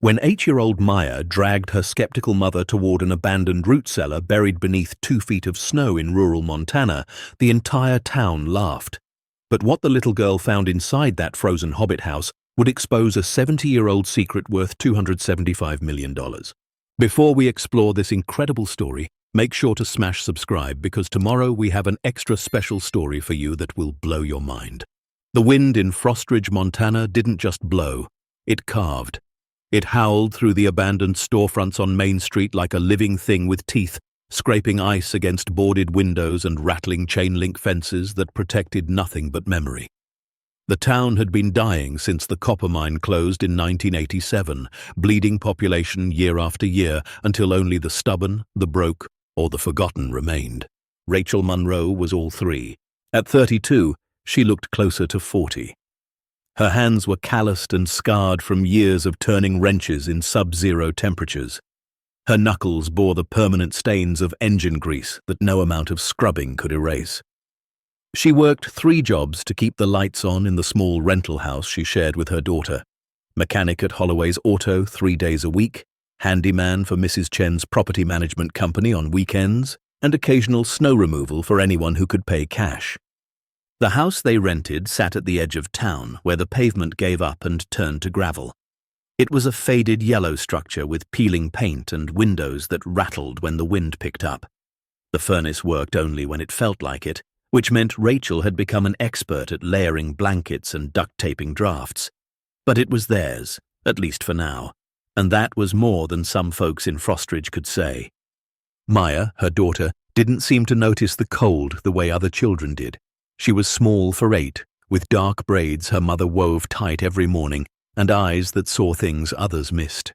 When 8-year-old Maya dragged her skeptical mother toward an abandoned root cellar buried beneath 2 feet of snow in rural Montana, the entire town laughed. But what the little girl found inside that frozen Hobbit house would expose a 70-year-old secret worth $275 million. Before we explore this incredible story, make sure to smash subscribe because tomorrow we have an extra special story for you that will blow your mind. The wind in Frostridge, Montana didn't just blow, it carved. It howled through the abandoned storefronts on Main Street like a living thing with teeth, scraping ice against boarded windows and rattling chain-link fences that protected nothing but memory. The town had been dying since the copper mine closed in 1987, bleeding population year after year until only the stubborn, the broke, or the forgotten remained. Rachel Monroe was all three. At 32, she looked closer to 40. Her hands were calloused and scarred from years of turning wrenches in sub-zero temperatures. Her knuckles bore the permanent stains of engine grease that no amount of scrubbing could erase. She worked 3 jobs to keep the lights on in the small rental house she shared with her daughter. Mechanic at Holloway's Auto 3 days a week, handyman for Mrs. Chen's property management company on weekends, and occasional snow removal for anyone who could pay cash. The house they rented sat at the edge of town, where the pavement gave up and turned to gravel. It was a faded yellow structure with peeling paint and windows that rattled when the wind picked up. The furnace worked only when it felt like it, which meant Rachel had become an expert at layering blankets and duct-taping drafts. But it was theirs, at least for now, and that was more than some folks in Frostridge could say. Maya, her daughter, didn't seem to notice the cold the way other children did. She was small for 8, with dark braids her mother wove tight every morning and eyes that saw things others missed.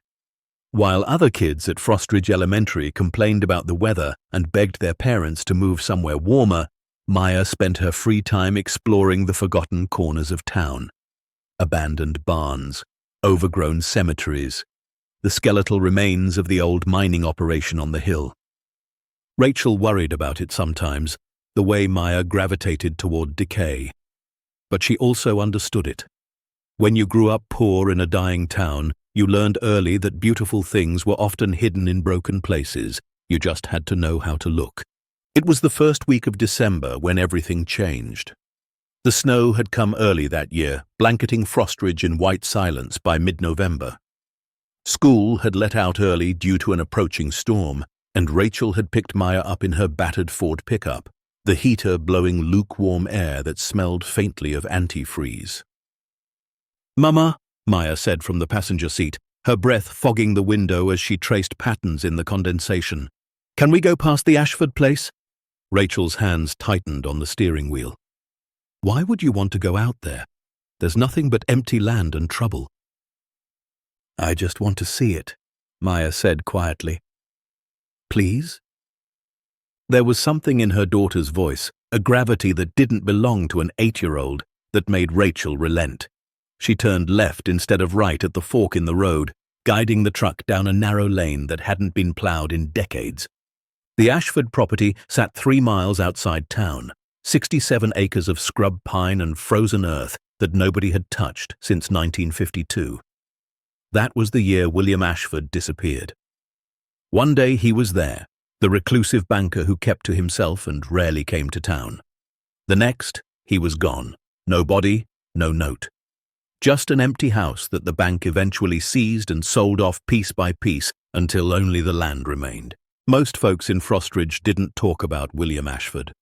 While other kids at Frostridge Elementary complained about the weather and begged their parents to move somewhere warmer, Maya spent her free time exploring the forgotten corners of town. Abandoned barns, overgrown cemeteries, the skeletal remains of the old mining operation on the hill. Rachel worried about it sometimes, the way Maya gravitated toward decay. But she also understood it. When you grew up poor in a dying town, you learned early that beautiful things were often hidden in broken places. You just had to know how to look. It was the first week of December when everything changed. The snow had come early that year, blanketing Frostridge in white silence by mid-November. School had let out early due to an approaching storm, and Rachel had picked Maya up in her battered Ford pickup, the heater blowing lukewarm air that smelled faintly of antifreeze. "Mama," Maya said from the passenger seat, her breath fogging the window as she traced patterns in the condensation. "Can we go past the Ashford place?" Rachel's hands tightened on the steering wheel. "Why would you want to go out there? There's nothing but empty land and trouble." "I just want to see it," Maya said quietly. "Please?" There was something in her daughter's voice, a gravity that didn't belong to an 8-year-old, that made Rachel relent. She turned left instead of right at the fork in the road, guiding the truck down a narrow lane that hadn't been plowed in decades. The Ashford property sat 3 miles outside town, 67 acres of scrub pine and frozen earth that nobody had touched since 1952. That was the year William Ashford disappeared. One day he was there, the reclusive banker who kept to himself and rarely came to town. The next, he was gone. No body, no note. Just an empty house that the bank eventually seized and sold off piece by piece until only the land remained. Most folks in Frostridge didn't talk about William Ashford.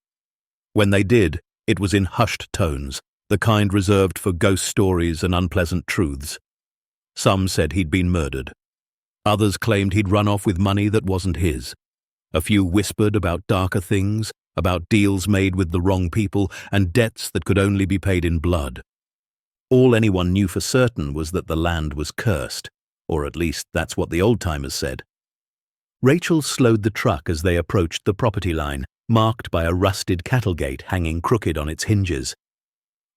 When they did, it was in hushed tones, the kind reserved for ghost stories and unpleasant truths. Some said he'd been murdered. Others claimed he'd run off with money that wasn't his. A few whispered about darker things, about deals made with the wrong people and debts that could only be paid in blood. All anyone knew for certain was that the land was cursed, or at least that's what the old-timers said. Rachel slowed the truck as they approached the property line, marked by a rusted cattle gate hanging crooked on its hinges.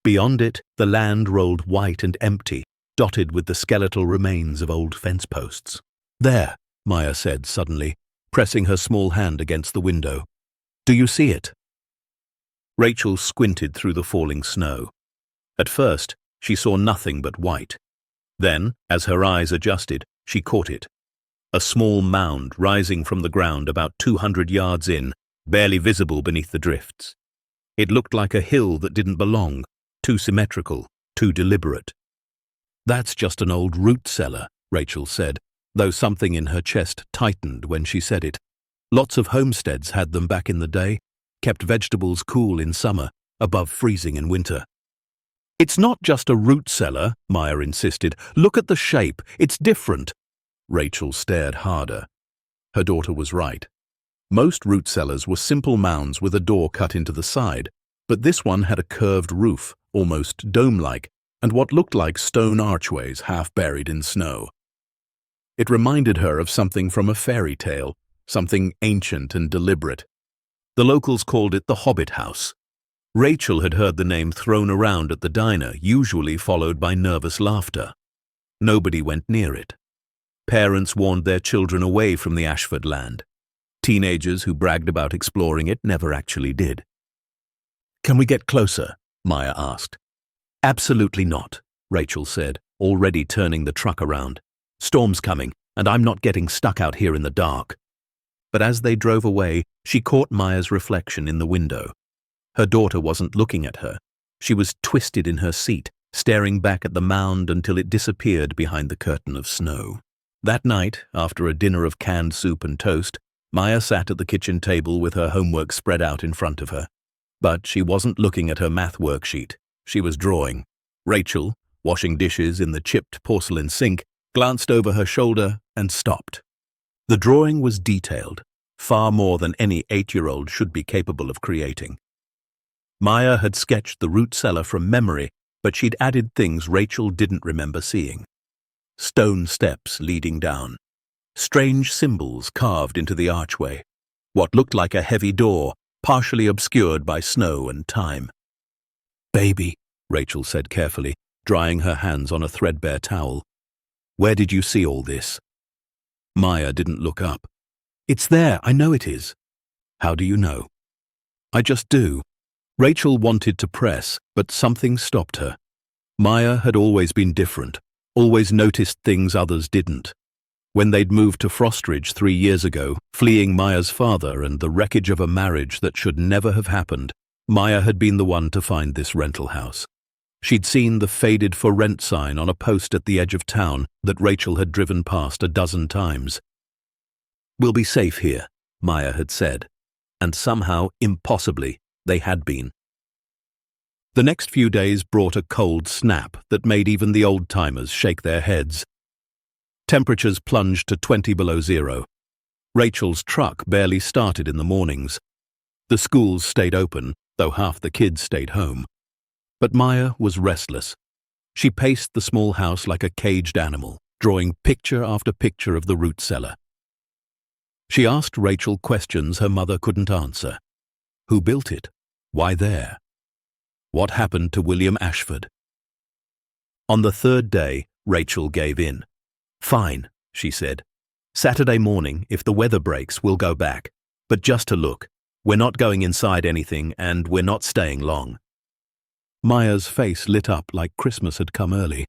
Beyond it, the land rolled white and empty, dotted with the skeletal remains of old fence posts. "There," Maya said suddenly, pressing her small hand against the window. "Do you see it?" Rachel squinted through the falling snow. At first, she saw nothing but white. Then, as her eyes adjusted, she caught it. A small mound rising from the ground about 200 yards in, barely visible beneath the drifts. It looked like a hill that didn't belong, too symmetrical, too deliberate. "That's just an old root cellar," Rachel said, though something in her chest tightened when she said it. Lots of homesteads had them back in the day, kept vegetables cool in summer, above freezing in winter. "It's not just a root cellar," Maya insisted. "Look at the shape. It's different." Rachel stared harder. Her daughter was right. Most root cellars were simple mounds with a door cut into the side, but this one had a curved roof, almost dome-like, and what looked like stone archways half buried in snow. It reminded her of something from a fairy tale, something ancient and deliberate. The locals called it the Hobbit house. Rachel had heard the name thrown around at the diner, usually followed by nervous laughter. Nobody went near it. Parents warned their children away from the Ashford land. Teenagers who bragged about exploring it never actually did. "Can we get closer?" Maya asked. "Absolutely not," Rachel said, already turning the truck around. "Storm's coming, and I'm not getting stuck out here in the dark." But as they drove away, she caught Maya's reflection in the window. Her daughter wasn't looking at her. She was twisted in her seat, staring back at the mound until it disappeared behind the curtain of snow. That night, after a dinner of canned soup and toast, Maya sat at the kitchen table with her homework spread out in front of her. But she wasn't looking at her math worksheet. She was drawing. Rachel, washing dishes in the chipped porcelain sink, glanced over her shoulder and stopped. The drawing was detailed, far more than any 8-year-old should be capable of creating. Maya had sketched the root cellar from memory, but she'd added things Rachel didn't remember seeing. Stone steps leading down. Strange symbols carved into the archway. What looked like a heavy door, partially obscured by snow and time. "Baby," Rachel said carefully, drying her hands on a threadbare towel. "Where did you see all this?" Maya didn't look up. "It's there, I know it is." "How do you know?" "I just do." Rachel wanted to press, but something stopped her. Maya had always been different, always noticed things others didn't. When they'd moved to Frostridge 3 years ago, fleeing Maya's father and the wreckage of a marriage that should never have happened, Maya had been the one to find this rental house. She'd seen the faded for rent sign on a post at the edge of town that Rachel had driven past a dozen times. "We'll be safe here," Maya had said, and somehow, impossibly, they had been. The next few days brought a cold snap that made even the old-timers shake their heads. Temperatures plunged to 20 below zero. Rachel's truck barely started in the mornings. The schools stayed open, though half the kids stayed home. But Maya was restless. She paced the small house like a caged animal, drawing picture after picture of the root cellar. She asked Rachel questions her mother couldn't answer. Who built it? Why there? What happened to William Ashford? On the third day, Rachel gave in. "Fine," she said. "Saturday morning, if the weather breaks, we'll go back. But just to look. We're not going inside anything, and we're not staying long." Maya's face lit up like Christmas had come early.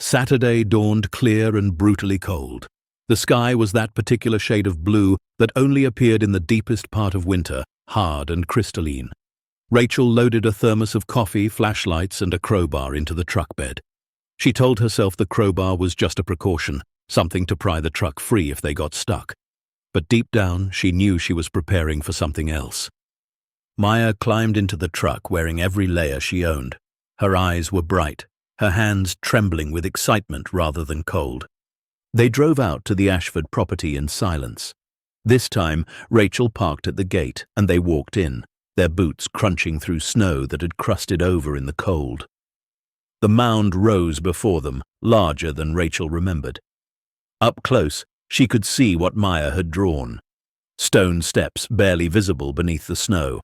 Saturday dawned clear and brutally cold. The sky was that particular shade of blue that only appeared in the deepest part of winter, hard and crystalline. Rachel loaded a thermos of coffee, flashlights, and a crowbar into the truck bed. She told herself the crowbar was just a precaution, something to pry the truck free if they got stuck. But deep down, she knew she was preparing for something else. Maya climbed into the truck wearing every layer she owned. Her eyes were bright, her hands trembling with excitement rather than cold. They drove out to the Ashford property in silence. This time, Rachel parked at the gate and they walked in, their boots crunching through snow that had crusted over in the cold. The mound rose before them, larger than Rachel remembered. Up close, she could see what Maya had drawn. Stone steps barely visible beneath the snow.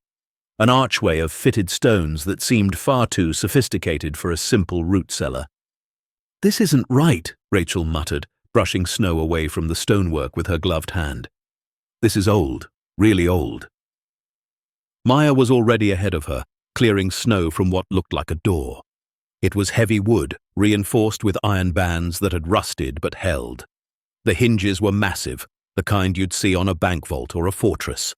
An archway of fitted stones that seemed far too sophisticated for a simple root cellar. "This isn't right," Rachel muttered, brushing snow away from the stonework with her gloved hand. "This is old, really old." Maya was already ahead of her, clearing snow from what looked like a door. It was heavy wood, reinforced with iron bands that had rusted but held. The hinges were massive, the kind you'd see on a bank vault or a fortress.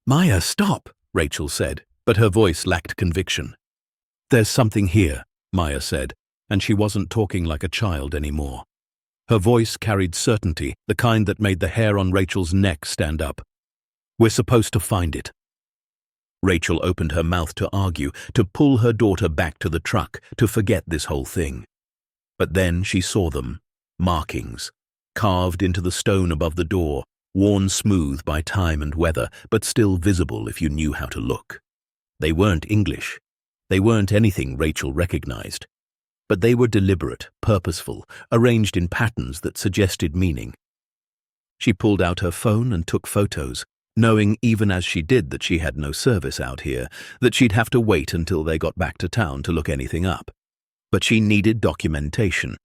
"Maya, stop," Rachel said, but her voice lacked conviction. "There's something here," Maya said, and she wasn't talking like a child anymore. Her voice carried certainty, the kind that made the hair on Rachel's neck stand up. "We're supposed to find it." Rachel opened her mouth to argue, to pull her daughter back to the truck, to forget this whole thing. But then she saw them, markings, carved into the stone above the door, worn smooth by time and weather, but still visible if you knew how to look. They weren't English. They weren't anything Rachel recognized. But they were deliberate, purposeful, arranged in patterns that suggested meaning. She pulled out her phone and took photos, knowing even as she did that she had no service out here, that she'd have to wait until they got back to town to look anything up. But she needed documentation,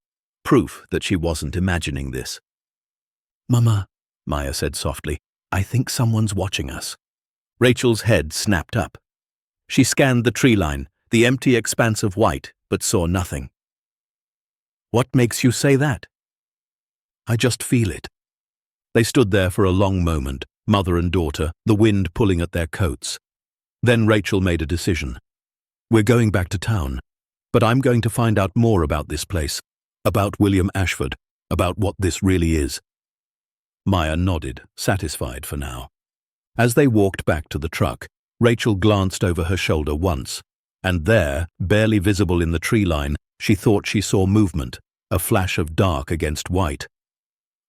proof that she wasn't imagining this. "Mama," Maya said softly, "I think someone's watching us." Rachel's head snapped up. She scanned the tree line, the empty expanse of white, but saw nothing. "What makes you say that?" "I just feel it." They stood there for a long moment, mother and daughter, the wind pulling at their coats. Then Rachel made a decision. "We're going back to town, but I'm going to find out more about this place, about William Ashford, about what this really is." Maya nodded, satisfied for now. As they walked back to the truck, Rachel glanced over her shoulder once, and there, barely visible in the tree line, she thought she saw movement, a flash of dark against white.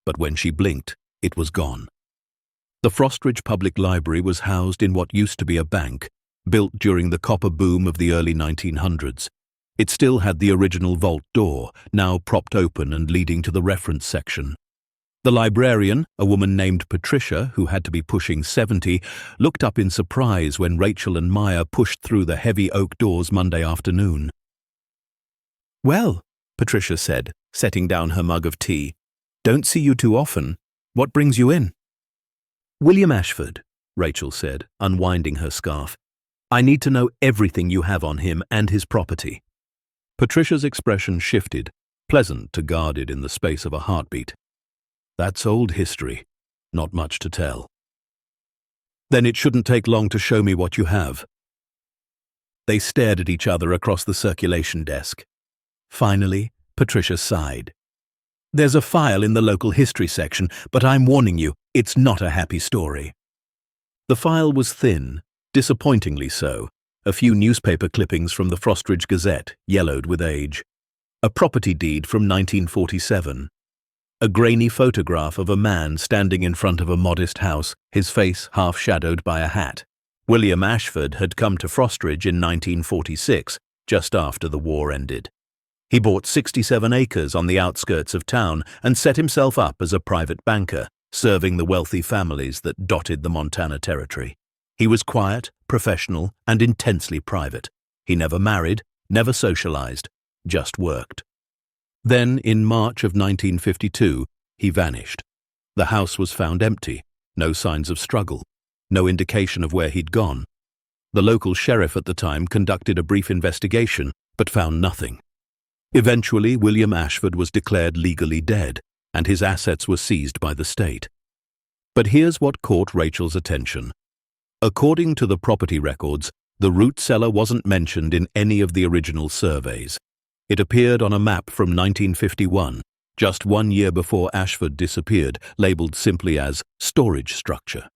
But when she blinked, it was gone. The Frostridge Public Library was housed in what used to be a bank, built during the copper boom of the early 1900s. It still had the original vault door, now propped open and leading to the reference section. The librarian, a woman named Patricia, who had to be pushing 70, looked up in surprise when Rachel and Maya pushed through the heavy oak doors Monday afternoon. "Well," Patricia said, setting down her mug of tea, "don't see you too often. What brings you in?" "William Ashford," Rachel said, unwinding her scarf. "I need to know everything you have on him and his property." Patricia's expression shifted, pleasant to guarded in the space of a heartbeat. "That's old history. Not much to tell." "Then it shouldn't take long to show me what you have." They stared at each other across the circulation desk. Finally, Patricia sighed. "There's a file in the local history section, but I'm warning you, it's not a happy story." The file was thin, disappointingly so, a few newspaper clippings from the Frostridge Gazette, yellowed with age. A property deed from 1947. A grainy photograph of a man standing in front of a modest house, his face half shadowed by a hat. William Ashford had come to Frostridge in 1946, just after the war ended. He bought 67 acres on the outskirts of town and set himself up as a private banker, serving the wealthy families that dotted the Montana Territory. He was quiet, professional, and intensely private. He never married, never socialized, just worked. Then, in March of 1952, he vanished. The house was found empty, no signs of struggle, no indication of where he'd gone. The local sheriff at the time conducted a brief investigation, but found nothing. Eventually, William Ashford was declared legally dead, and his assets were seized by the state. But here's what caught Rachel's attention. According to the property records, the root cellar wasn't mentioned in any of the original surveys. It appeared on a map from 1951, just 1 year before Ashford disappeared, labeled simply as storage structure.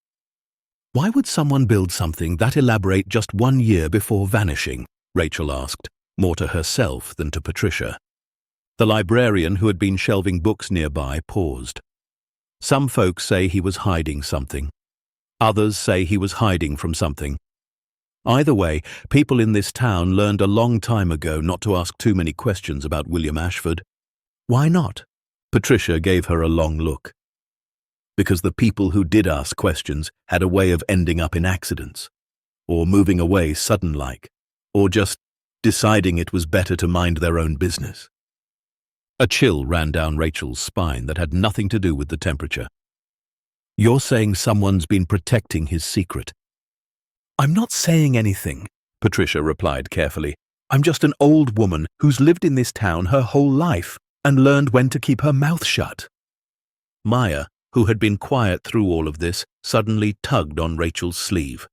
"Why would someone build something that elaborate just 1 year before vanishing?" Rachel asked, more to herself than to Patricia. The librarian, who had been shelving books nearby, paused. "Some folks say he was hiding something. Others say he was hiding from something. Either way, people in this town learned a long time ago not to ask too many questions about William Ashford." "Why not?" Patricia gave her a long look. "Because the people who did ask questions had a way of ending up in accidents, or moving away sudden-like, or just deciding it was better to mind their own business." A chill ran down Rachel's spine that had nothing to do with the temperature. "You're saying someone's been protecting his secret?" "I'm not saying anything," Patricia replied carefully. I'm just an old woman who's lived in this town her whole life and learned when to keep her mouth shut." Maya, who had been quiet through all of this, suddenly tugged on Rachel's sleeve.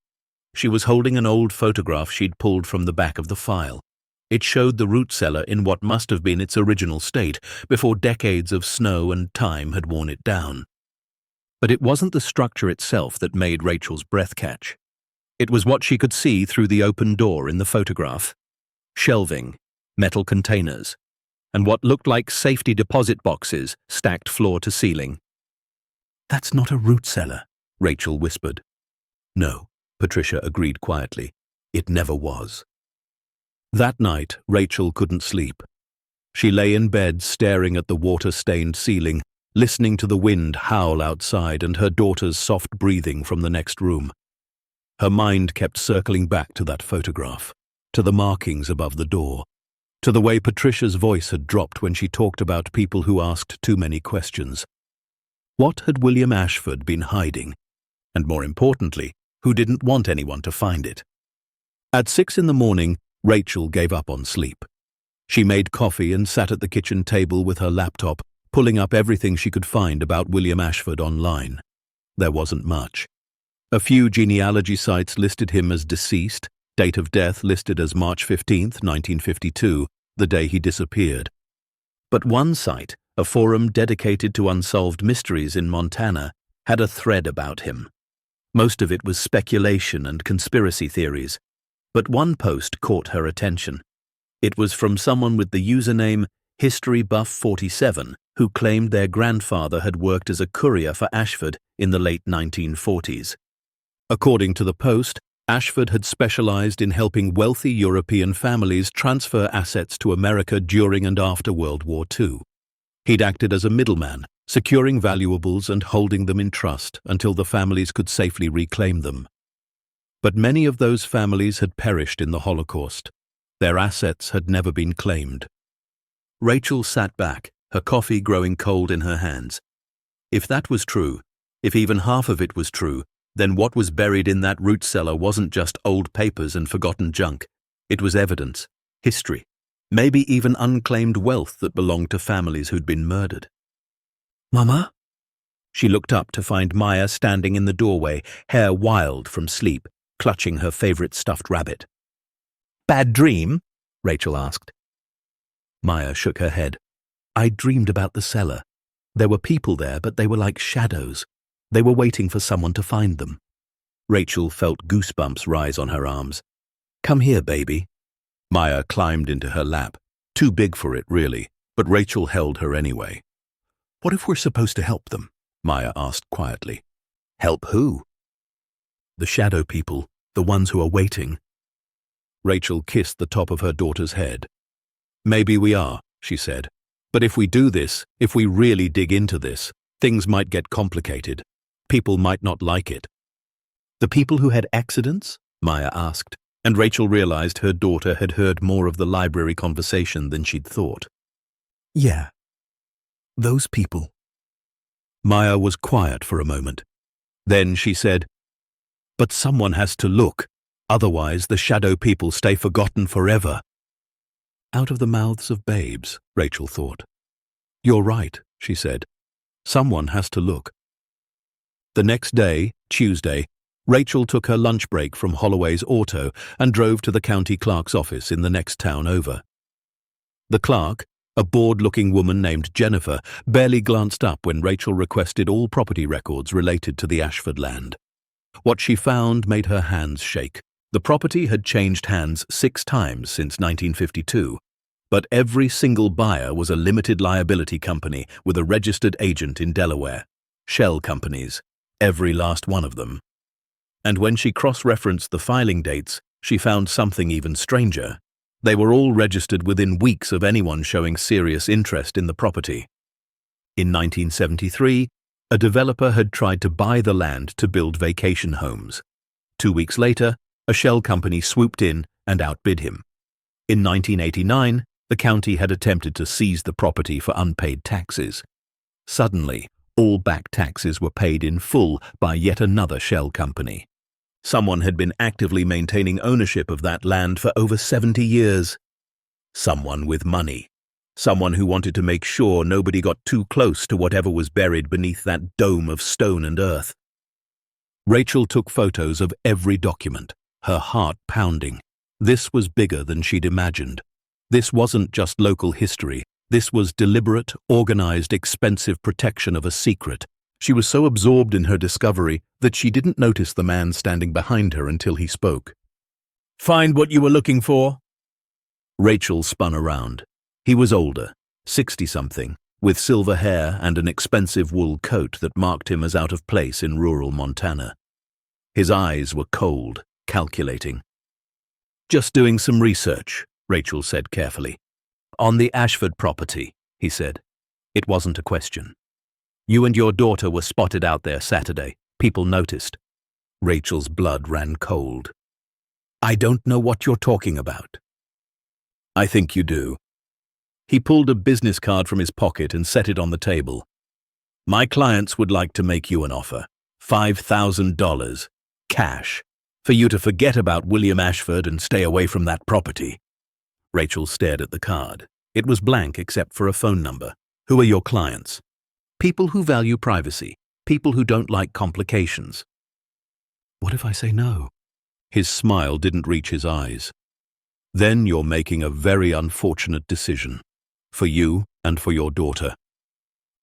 She was holding an old photograph she'd pulled from the back of the file. It showed the root cellar in what must have been its original state, before decades of snow and time had worn it down. But it wasn't the structure itself that made Rachel's breath catch. It was what she could see through the open door in the photograph. Shelving, metal containers, and what looked like safety deposit boxes stacked floor to ceiling. "That's not a root cellar," Rachel whispered. "No," Patricia agreed quietly. "It never was." That night, Rachel couldn't sleep. She lay in bed staring at the water-stained ceiling, listening to the wind howl outside and her daughter's soft breathing from the next room. Her mind kept circling back to that photograph, to the markings above the door, to the way Patricia's voice had dropped when she talked about people who asked too many questions. What had William Ashford been hiding? And more importantly, who didn't want anyone to find it? At 6 in the morning, Rachel gave up on sleep. She made coffee and sat at the kitchen table with her laptop, pulling up everything she could find about William Ashford online. There wasn't much. A few genealogy sites listed him as deceased, date of death listed as March 15th, 1952, the day he disappeared. But one site, a forum dedicated to unsolved mysteries in Montana, had a thread about him. Most of it was speculation and conspiracy theories, but one post caught her attention. It was from someone with the username HistoryBuff47, who claimed their grandfather had worked as a courier for Ashford in the late 1940s. According to the post, Ashford had specialized in helping wealthy European families transfer assets to America during and after World War II. He'd acted as a middleman, securing valuables and holding them in trust until the families could safely reclaim them. But many of those families had perished in the Holocaust. Their assets had never been claimed. Rachel sat back, her coffee growing cold in her hands. If that was true, if even half of it was true, then what was buried in that root cellar wasn't just old papers and forgotten junk. It was evidence, history, maybe even unclaimed wealth that belonged to families who'd been murdered. "Mama?" She looked up to find Maya standing in the doorway, hair wild from sleep, clutching her favorite stuffed rabbit. "Bad dream?" Rachel asked. Maya shook her head. "I dreamed about the cellar. There were people there, but they were like shadows. They were waiting for someone to find them." Rachel felt goosebumps rise on her arms. "Come here, baby." Maya climbed into her lap. Too big for it, really, but Rachel held her anyway. "What if we're supposed to help them?" Maya asked quietly. "Help who?" "The shadow people, the ones who are waiting." Rachel kissed the top of her daughter's head. "Maybe we are," she said. "But if we do this, if we really dig into this, things might get complicated. People might not like it." "The people who had accidents?" Maya asked, and Rachel realized her daughter had heard more of the library conversation than she'd thought. "Yeah, those people." Maya was quiet for a moment. Then she said, "But someone has to look. Otherwise, the shadow people stay forgotten forever." Out of the mouths of babes, Rachel thought. "You're right," she said. "Someone has to look." The next day, Tuesday, Rachel took her lunch break from Holloway's auto and drove to the county clerk's office in the next town over. The clerk, a bored-looking woman named Jennifer, barely glanced up when Rachel requested all property records related to the Ashford land. What she found made her hands shake. The property had changed hands 6 times since 1952, but every single buyer was a limited liability company with a registered agent in Delaware. Shell companies, every last one of them. And when she cross-referenced the filing dates, she found something even stranger. They were all registered within weeks of anyone showing serious interest in the property. In 1973, a developer had tried to buy the land to build vacation homes. 2 weeks later, a shell company swooped in and outbid him. In 1989, the county had attempted to seize the property for unpaid taxes. Suddenly, all back taxes were paid in full by yet another shell company. Someone had been actively maintaining ownership of that land for over 70 years. Someone with money. Someone who wanted to make sure nobody got too close to whatever was buried beneath that dome of stone and earth. Rachel took photos of every document, her heart pounding. This was bigger than she'd imagined. This wasn't just local history. This was deliberate, organized, expensive protection of a secret. She was so absorbed in her discovery that she didn't notice the man standing behind her until he spoke. "Find what you were looking for?" Rachel spun around. He was older, 60-something, with silver hair and an expensive wool coat that marked him as out of place in rural Montana. His eyes were cold, calculating. "Just doing some research," Rachel said carefully. "On the Ashford property," he said. It wasn't a question. "You and your daughter were spotted out there Saturday. People noticed." Rachel's blood ran cold. "I don't know what you're talking about." "I think you do." He pulled a business card from his pocket and set it on the table. "My clients would like to make you an offer. $5,000, cash, for you to forget about William Ashford and stay away from that property." Rachel stared at the card. It was blank except for a phone number. "Who are your clients?" "People who value privacy. People who don't like complications." "What if I say no?" His smile didn't reach his eyes. "Then you're making a very unfortunate decision. For you and for your daughter."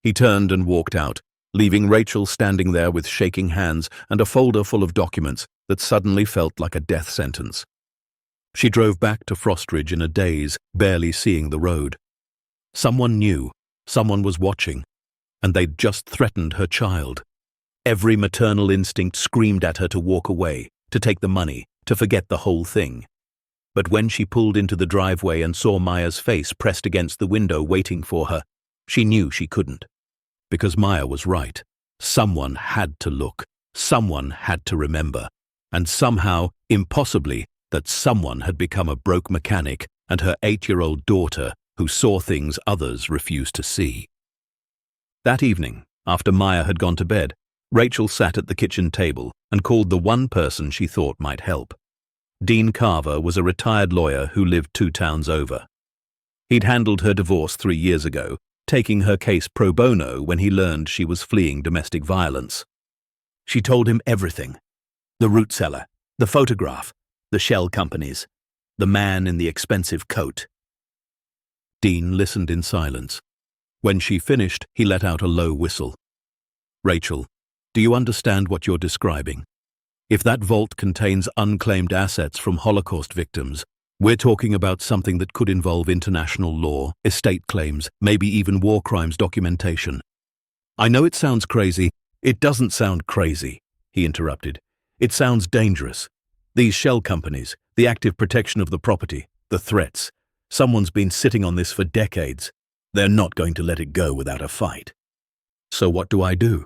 He turned and walked out, leaving Rachel standing there with shaking hands and a folder full of documents that suddenly felt like a death sentence. She drove back to Frostridge in a daze, barely seeing the road. Someone knew, someone was watching, and they'd just threatened her child. Every maternal instinct screamed at her to walk away, to take the money, to forget the whole thing. But when she pulled into the driveway and saw Maya's face pressed against the window waiting for her, she knew she couldn't. Because Maya was right. Someone had to look. Someone had to remember. And somehow, impossibly, that someone had become a broke mechanic and her 8-year-old daughter who saw things others refused to see. That evening, after Maya had gone to bed, Rachel sat at the kitchen table and called the one person she thought might help. Dean Carver was a retired lawyer who lived 2 towns over. He'd handled her divorce 3 years ago, taking her case pro bono when he learned she was fleeing domestic violence. She told him everything. The root cellar, the photograph, the shell companies, the man in the expensive coat. Dean listened in silence. When she finished, he let out a low whistle. "Rachel, do you understand what you're describing? If that vault contains unclaimed assets from Holocaust victims, we're talking about something that could involve international law, estate claims, maybe even war crimes documentation." "I know it sounds crazy." "It doesn't sound crazy," he interrupted. "It sounds dangerous. These shell companies, the active protection of the property, the threats. Someone's been sitting on this for decades. They're not going to let it go without a fight." "So what do I do?"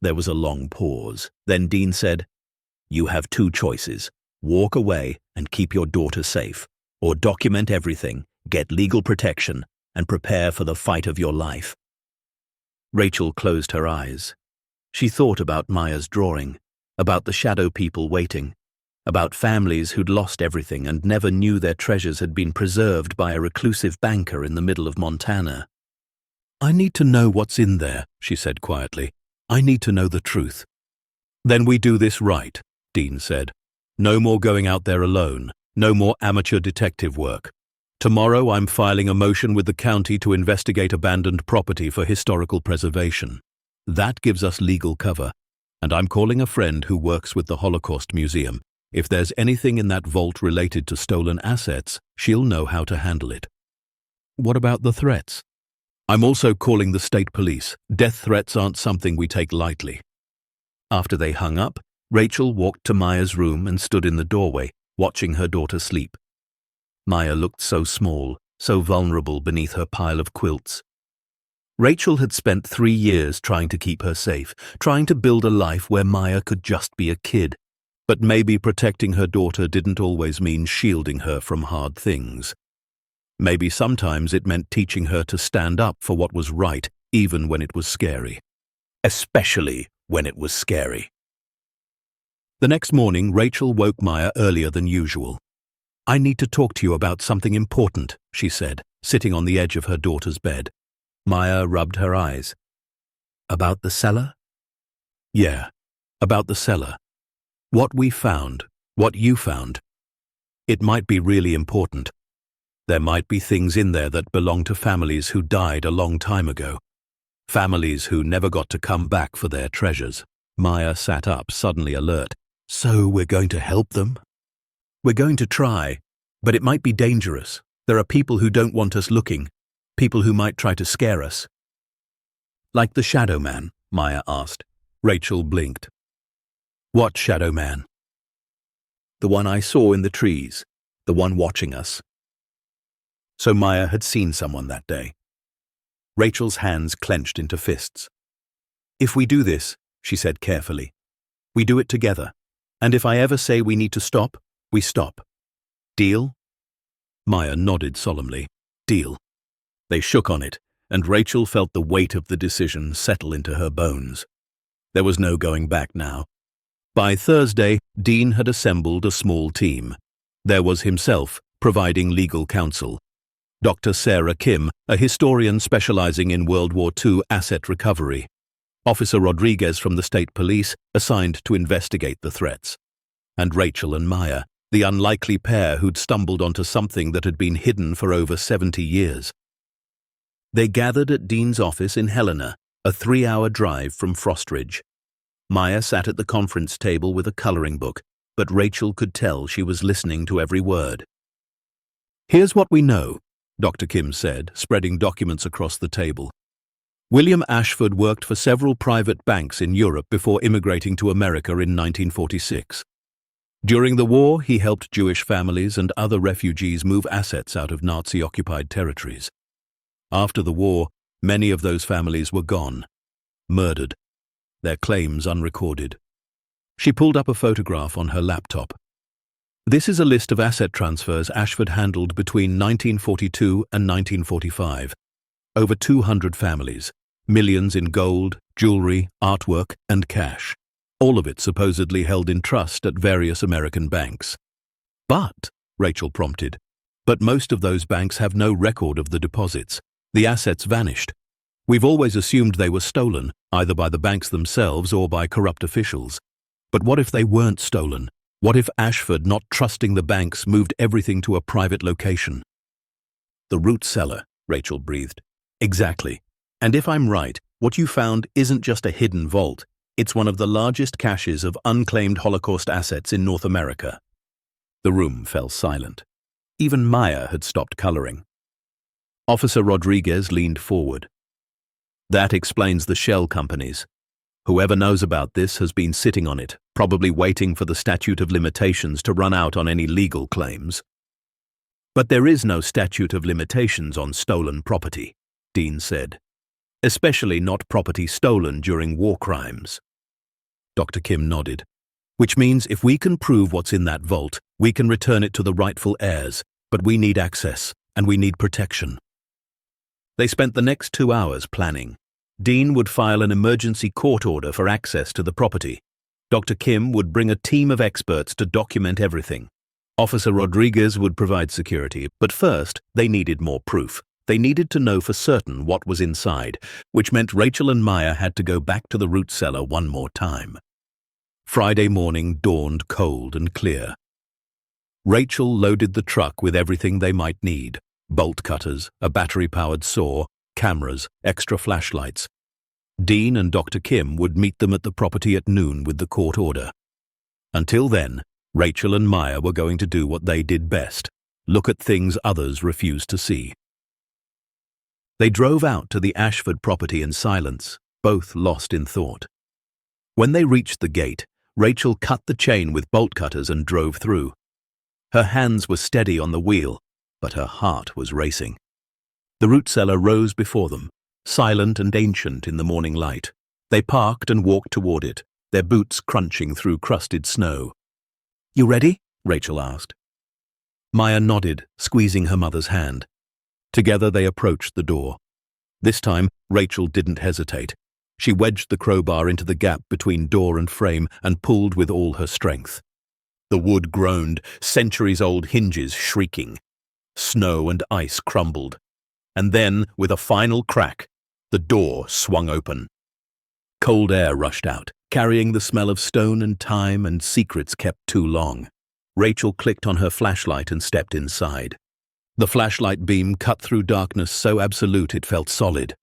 There was a long pause. Then Dean said, "You have 2 choices. Walk away and keep your daughter safe, or document everything, get legal protection, and prepare for the fight of your life." Rachel closed her eyes. She thought about Maya's drawing, about the shadow people waiting, about families who'd lost everything and never knew their treasures had been preserved by a reclusive banker in the middle of Montana. "I need to know what's in there," she said quietly. "I need to know the truth." "Then we do this right," Dean said. "No more going out there alone. No more amateur detective work. Tomorrow I'm filing a motion with the county to investigate abandoned property for historical preservation. That gives us legal cover. And I'm calling a friend who works with the Holocaust Museum. If there's anything in that vault related to stolen assets, she'll know how to handle it." "What about the threats?" "I'm also calling the state police. Death threats aren't something we take lightly." After they hung up, Rachel walked to Maya's room and stood in the doorway, watching her daughter sleep. Maya looked so small, so vulnerable beneath her pile of quilts. Rachel had spent 3 years trying to keep her safe, trying to build a life where Maya could just be a kid. But maybe protecting her daughter didn't always mean shielding her from hard things. Maybe sometimes it meant teaching her to stand up for what was right, even when it was scary. Especially when it was scary. The next morning, Rachel woke Maya earlier than usual. "I need to talk to you about something important," she said, sitting on the edge of her daughter's bed. Maya rubbed her eyes. "About the cellar?" "Yeah, about the cellar. What we found, what you found. It might be really important. There might be things in there that belong to families who died a long time ago. Families who never got to come back for their treasures." Maya sat up, suddenly alert. "So we're going to help them?" "We're going to try, but it might be dangerous. There are people who don't want us looking, people who might try to scare us." "Like the Shadow Man?" Maya asked. Rachel blinked. "What Shadow Man?" "The one I saw in the trees, the one watching us." So Maya had seen someone that day. Rachel's hands clenched into fists. "If we do this," she said carefully, "we do it together. And if I ever say we need to stop, we stop. Deal?" Maya nodded solemnly. "Deal." They shook on it, and Rachel felt the weight of the decision settle into her bones. There was no going back now. By Thursday, Dean had assembled a small team. There was himself, providing legal counsel. Dr. Sarah Kim, a historian specializing in World War II asset recovery. Officer Rodriguez from the state police, assigned to investigate the threats. And Rachel and Maya, the unlikely pair who'd stumbled onto something that had been hidden for over 70 years. They gathered at Dean's office in Helena, a 3-hour drive from Frostridge. Maya sat at the conference table with a coloring book, but Rachel could tell she was listening to every word. "Here's what we know," Dr. Kim said, spreading documents across the table. "William Ashford worked for several private banks in Europe before immigrating to America in 1946. During the war, he helped Jewish families and other refugees move assets out of Nazi-occupied territories. After the war, many of those families were gone, murdered, their claims unrecorded." She pulled up a photograph on her laptop. "This is a list of asset transfers Ashford handled between 1942 and 1945. Over 200 families, millions in gold, jewelry, artwork, and cash. All of it supposedly held in trust at various American banks." "But," Rachel prompted, "but most of those banks have no record of the deposits. The assets vanished. We've always assumed they were stolen, either by the banks themselves or by corrupt officials. But what if they weren't stolen? What if Ashford, not trusting the banks, moved everything to a private location?" "The root cellar," Rachel breathed. "Exactly. And if I'm right, what you found isn't just a hidden vault. It's one of the largest caches of unclaimed Holocaust assets in North America." The room fell silent. Even Maya had stopped coloring. Officer Rodriguez leaned forward. "That explains the shell companies. Whoever knows about this has been sitting on it, probably waiting for the statute of limitations to run out on any legal claims." "But there is no statute of limitations on stolen property," Dean said. "Especially not property stolen during war crimes." Dr. Kim nodded. "Which means if we can prove what's in that vault, we can return it to the rightful heirs, but we need access, and we need protection." They spent the next 2 hours planning. Dean would file an emergency court order for access to the property. Dr. Kim would bring a team of experts to document everything. Officer Rodriguez would provide security, but first, they needed more proof. They needed to know for certain what was inside, which meant Rachel and Maya had to go back to the root cellar one more time. Friday morning dawned cold and clear. Rachel loaded the truck with everything they might need: bolt cutters, a battery-powered saw, cameras, extra flashlights. Dean and Dr. Kim would meet them at the property at noon with the court order. Until then, Rachel and Maya were going to do what they did best: look at things others refused to see. They drove out to the Ashford property in silence, both lost in thought. When they reached the gate, Rachel cut the chain with bolt cutters and drove through. Her hands were steady on the wheel, but her heart was racing. The root cellar rose before them, silent and ancient in the morning light. They parked and walked toward it, their boots crunching through crusted snow. "You ready?" Rachel asked. Maya nodded, squeezing her mother's hand. Together they approached the door. This time, Rachel didn't hesitate. She wedged the crowbar into the gap between door and frame and pulled with all her strength. The wood groaned, centuries-old hinges shrieking. Snow and ice crumbled. And then, with a final crack, the door swung open. Cold air rushed out, carrying the smell of stone and time and secrets kept too long. Rachel clicked on her flashlight and stepped inside. The flashlight beam cut through darkness so absolute it felt solid.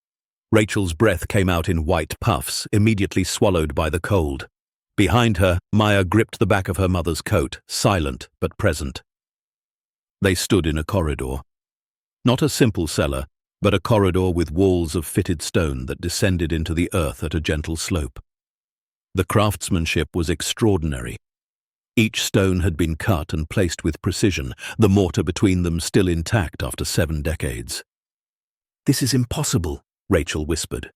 Rachel's breath came out in white puffs, immediately swallowed by the cold. Behind her, Maya gripped the back of her mother's coat, silent but present. They stood in a corridor. Not a simple cellar, but a corridor with walls of fitted stone that descended into the earth at a gentle slope. The craftsmanship was extraordinary. Each stone had been cut and placed with precision, the mortar between them still intact after 7 decades. "This is impossible," Rachel whispered.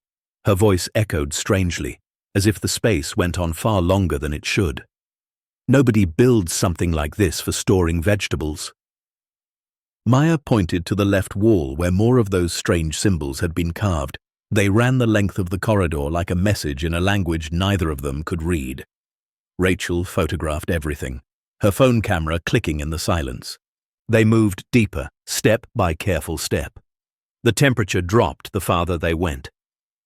Her voice echoed strangely, as if the space went on far longer than it should. "Nobody builds something like this for storing vegetables." Maya pointed to the left wall where more of those strange symbols had been carved. They ran the length of the corridor like a message in a language neither of them could read. Rachel photographed everything, her phone camera clicking in the silence. They moved deeper, step by careful step. The temperature dropped the farther they went.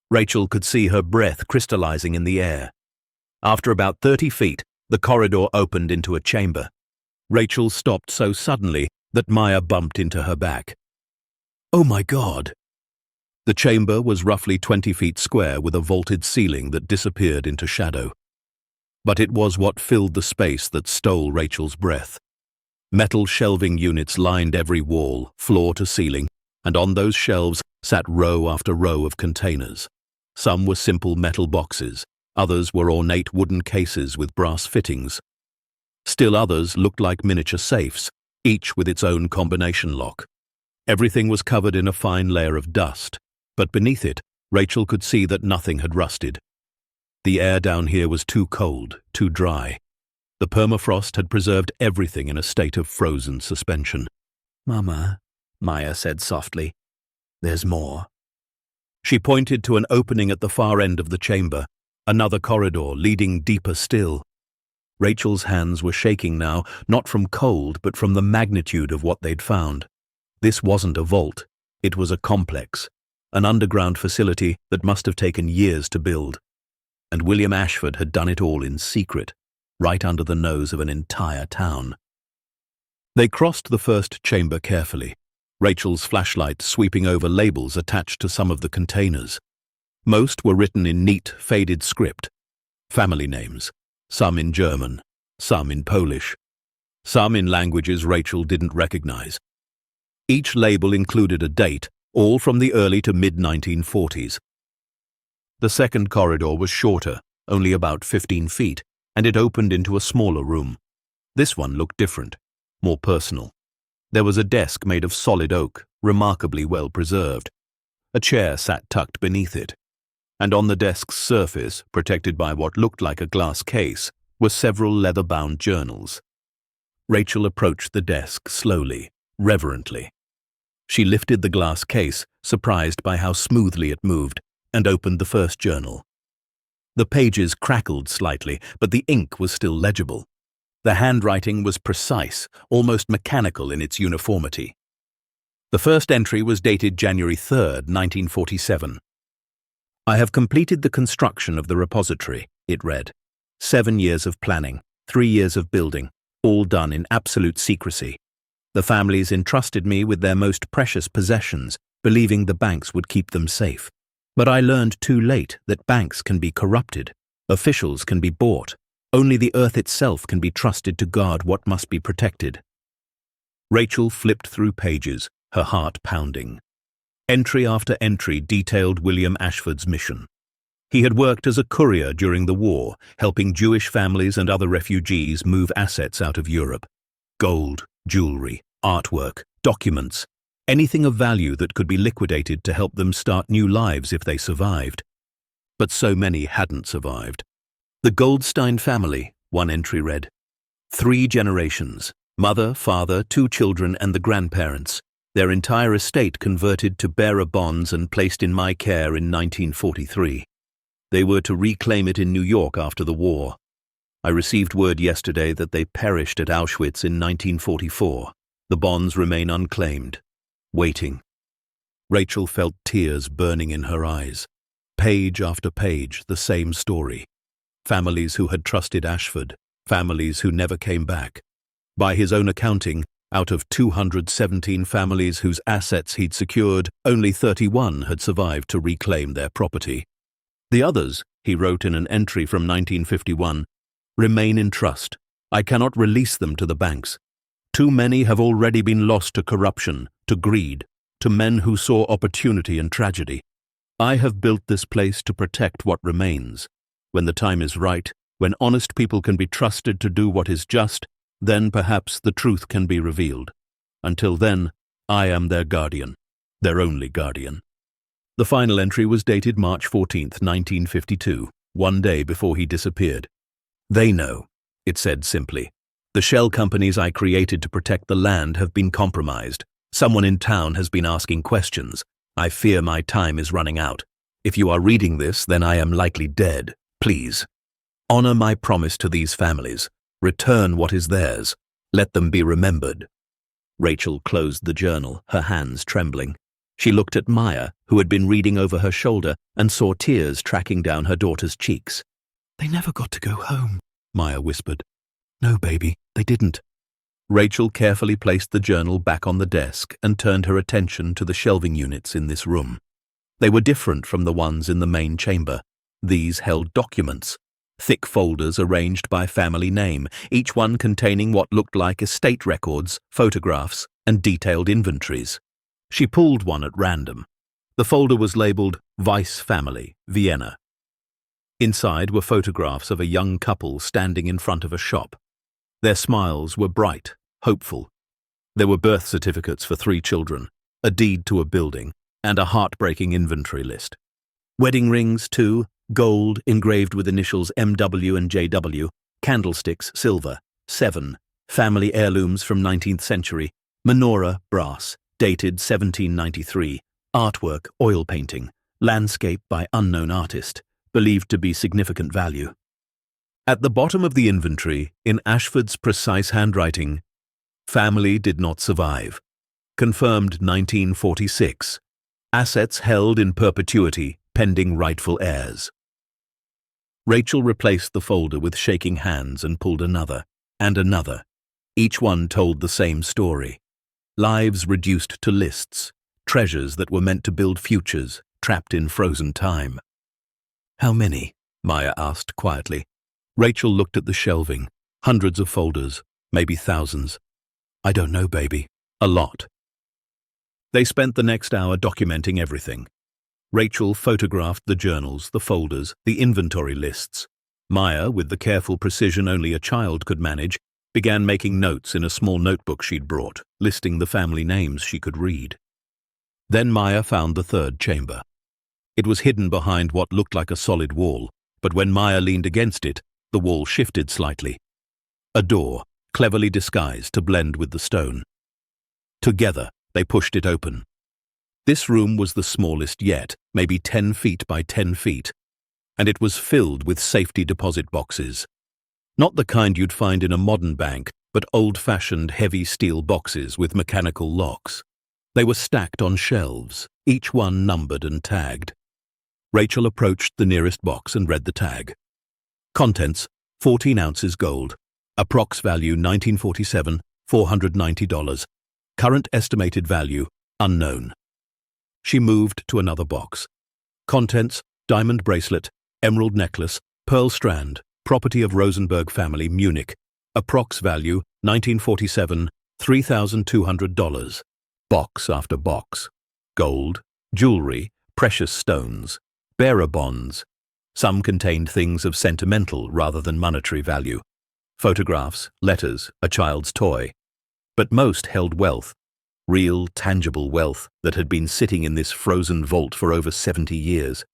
Rachel could see her breath crystallizing in the air. After about 30 feet, the corridor opened into a chamber. Rachel stopped so suddenly that Maya bumped into her back. "Oh my God!" The chamber was roughly 20 feet square with a vaulted ceiling that disappeared into shadow. But it was what filled the space that stole Rachel's breath. Metal shelving units lined every wall, floor to ceiling, and on those shelves sat row after row of containers. Some were simple metal boxes, others were ornate wooden cases with brass fittings. Still others looked like miniature safes, each with its own combination lock. Everything was covered in a fine layer of dust, but beneath it, Rachel could see that nothing had rusted. The air down here was too cold, too dry. The permafrost had preserved everything in a state of frozen suspension. "Mama," Maya said softly, "there's more." She pointed to an opening at the far end of the chamber, another corridor leading deeper still. Rachel's hands were shaking now, not from cold, but from the magnitude of what they'd found. This wasn't a vault, it was a complex, an underground facility that must have taken years to build. And William Ashford had done it all in secret, right under the nose of an entire town. They crossed the first chamber carefully, Rachel's flashlight sweeping over labels attached to some of the containers. Most were written in neat, faded script. Family names, some in German, some in Polish, some in languages Rachel didn't recognize. Each label included a date, all from the early to mid-1940s. The second corridor was shorter, only about 15 feet, and it opened into a smaller room. This one looked different, more personal. There was a desk made of solid oak, remarkably well preserved. A chair sat tucked beneath it, and on the desk's surface, protected by what looked like a glass case, were several leather-bound journals. Rachel approached the desk slowly, reverently. She lifted the glass case, surprised by how smoothly it moved, and opened the first journal. The pages crackled slightly, but the ink was still legible. The handwriting was precise, almost mechanical in its uniformity. The first entry was dated January 3rd, 1947. "I have completed the construction of the repository," it read. 7 years of planning, 3 years of building, all done in absolute secrecy. The families entrusted me with their most precious possessions, believing the banks would keep them safe. But I learned too late that banks can be corrupted, officials can be bought. Only the earth itself can be trusted to guard what must be protected. Rachel flipped through pages, her heart pounding. Entry after entry detailed William Ashford's mission. He had worked as a courier during the war, helping Jewish families and other refugees move assets out of Europe. Gold, jewelry, artwork, documents, anything of value that could be liquidated to help them start new lives if they survived. But so many hadn't survived. The Goldstein family, one entry read. 3 generations, mother, father, 2 children and the grandparents. Their entire estate converted to bearer bonds and placed in my care in 1943. They were to reclaim it in New York after the war. I received word yesterday that they perished at Auschwitz in 1944. The bonds remain unclaimed, waiting. Rachel felt tears burning in her eyes. Page after page, the same story. Families who had trusted Ashford, families who never came back. By his own accounting, out of 217 families whose assets he'd secured, only 31 had survived to reclaim their property. The others, he wrote in an entry from 1951, remain in trust. I cannot release them to the banks. Too many have already been lost to corruption, to greed, to men who saw opportunity in tragedy. I have built this place to protect what remains. When the time is right, when honest people can be trusted to do what is just, then perhaps the truth can be revealed. Until then, I am their guardian, their only guardian. The final entry was dated March 14, 1952, one day before he disappeared. They know, it said simply. The shell companies I created to protect the land have been compromised. Someone in town has been asking questions. I fear my time is running out. If you are reading this, then I am likely dead. Please, honor my promise to these families. Return what is theirs. Let them be remembered. Rachel closed the journal, her hands trembling. She looked at Maya, who had been reading over her shoulder, and saw tears tracking down her daughter's cheeks. They never got to go home, Maya whispered. No, baby, they didn't. Rachel carefully placed the journal back on the desk and turned her attention to the shelving units in this room. They were different from the ones in the main chamber. These held documents, thick folders arranged by family name, each one containing what looked like estate records, photographs, and detailed inventories. She pulled one at random. The folder was labeled Weiss Family, Vienna. Inside were photographs of a young couple standing in front of a shop. Their smiles were bright, hopeful. There were birth certificates for 3 children, a deed to a building, and a heartbreaking inventory list. Wedding rings, too, gold engraved with initials MW and JW, candlesticks, silver, 7, family heirlooms from 19th century, menorah, brass, dated 1793, artwork, oil painting, landscape by unknown artist, believed to be significant value. At the bottom of the inventory, in Ashford's precise handwriting, family did not survive. Confirmed 1946. Assets held in perpetuity, pending rightful heirs. Rachel replaced the folder with shaking hands and pulled another, and another. Each one told the same story. Lives reduced to lists, treasures that were meant to build futures, trapped in frozen time. How many? Maya asked quietly. Rachel looked at the shelving. Hundreds of folders, maybe thousands. I don't know, baby. A lot. They spent the next hour documenting everything. Rachel photographed the journals, the folders, the inventory lists. Maya, with the careful precision only a child could manage, began making notes in a small notebook she'd brought, listing the family names she could read. Then Maya found the third chamber. It was hidden behind what looked like a solid wall, but when Maya leaned against it, the wall shifted slightly. A door, cleverly disguised to blend with the stone. Together, they pushed it open. This room was the smallest yet, maybe 10 feet by 10 feet, and it was filled with safety deposit boxes. Not the kind you'd find in a modern bank, but old-fashioned heavy steel boxes with mechanical locks. They were stacked on shelves, each one numbered and tagged. Rachel approached the nearest box and read the tag. Contents, 14 ounces gold. Approx value 1947, $490. Current estimated value, unknown. She moved to another box. Contents, diamond bracelet, emerald necklace, pearl strand, property of Rosenberg family, Munich. Approx value, 1947, $3,200. Box after box. Gold, jewelry, precious stones, bearer bonds. Some contained things of sentimental rather than monetary value. Photographs, letters, a child's toy. But most held wealth. Real, tangible wealth that had been sitting in this frozen vault for over 70 years.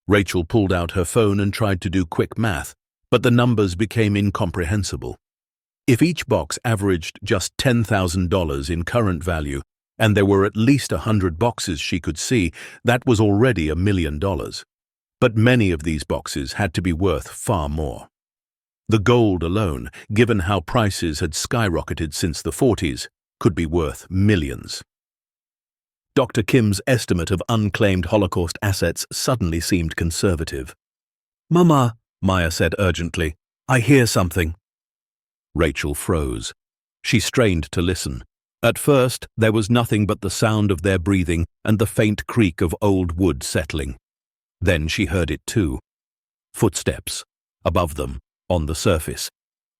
Rachel pulled out her phone and tried to do quick math, but the numbers became incomprehensible. If each box averaged just $10,000 in current value, and there were at least 100 boxes she could see, that was already $1 million. But many of these boxes had to be worth far more. The gold alone, given how prices had skyrocketed since the 40s, could be worth millions. Dr. Kim's estimate of unclaimed Holocaust assets suddenly seemed conservative. "Mama," Maya said urgently, "I hear something." Rachel froze. She strained to listen. At first, there was nothing but the sound of their breathing and the faint creak of old wood settling. Then she heard it too. Footsteps. Above them, on the surface.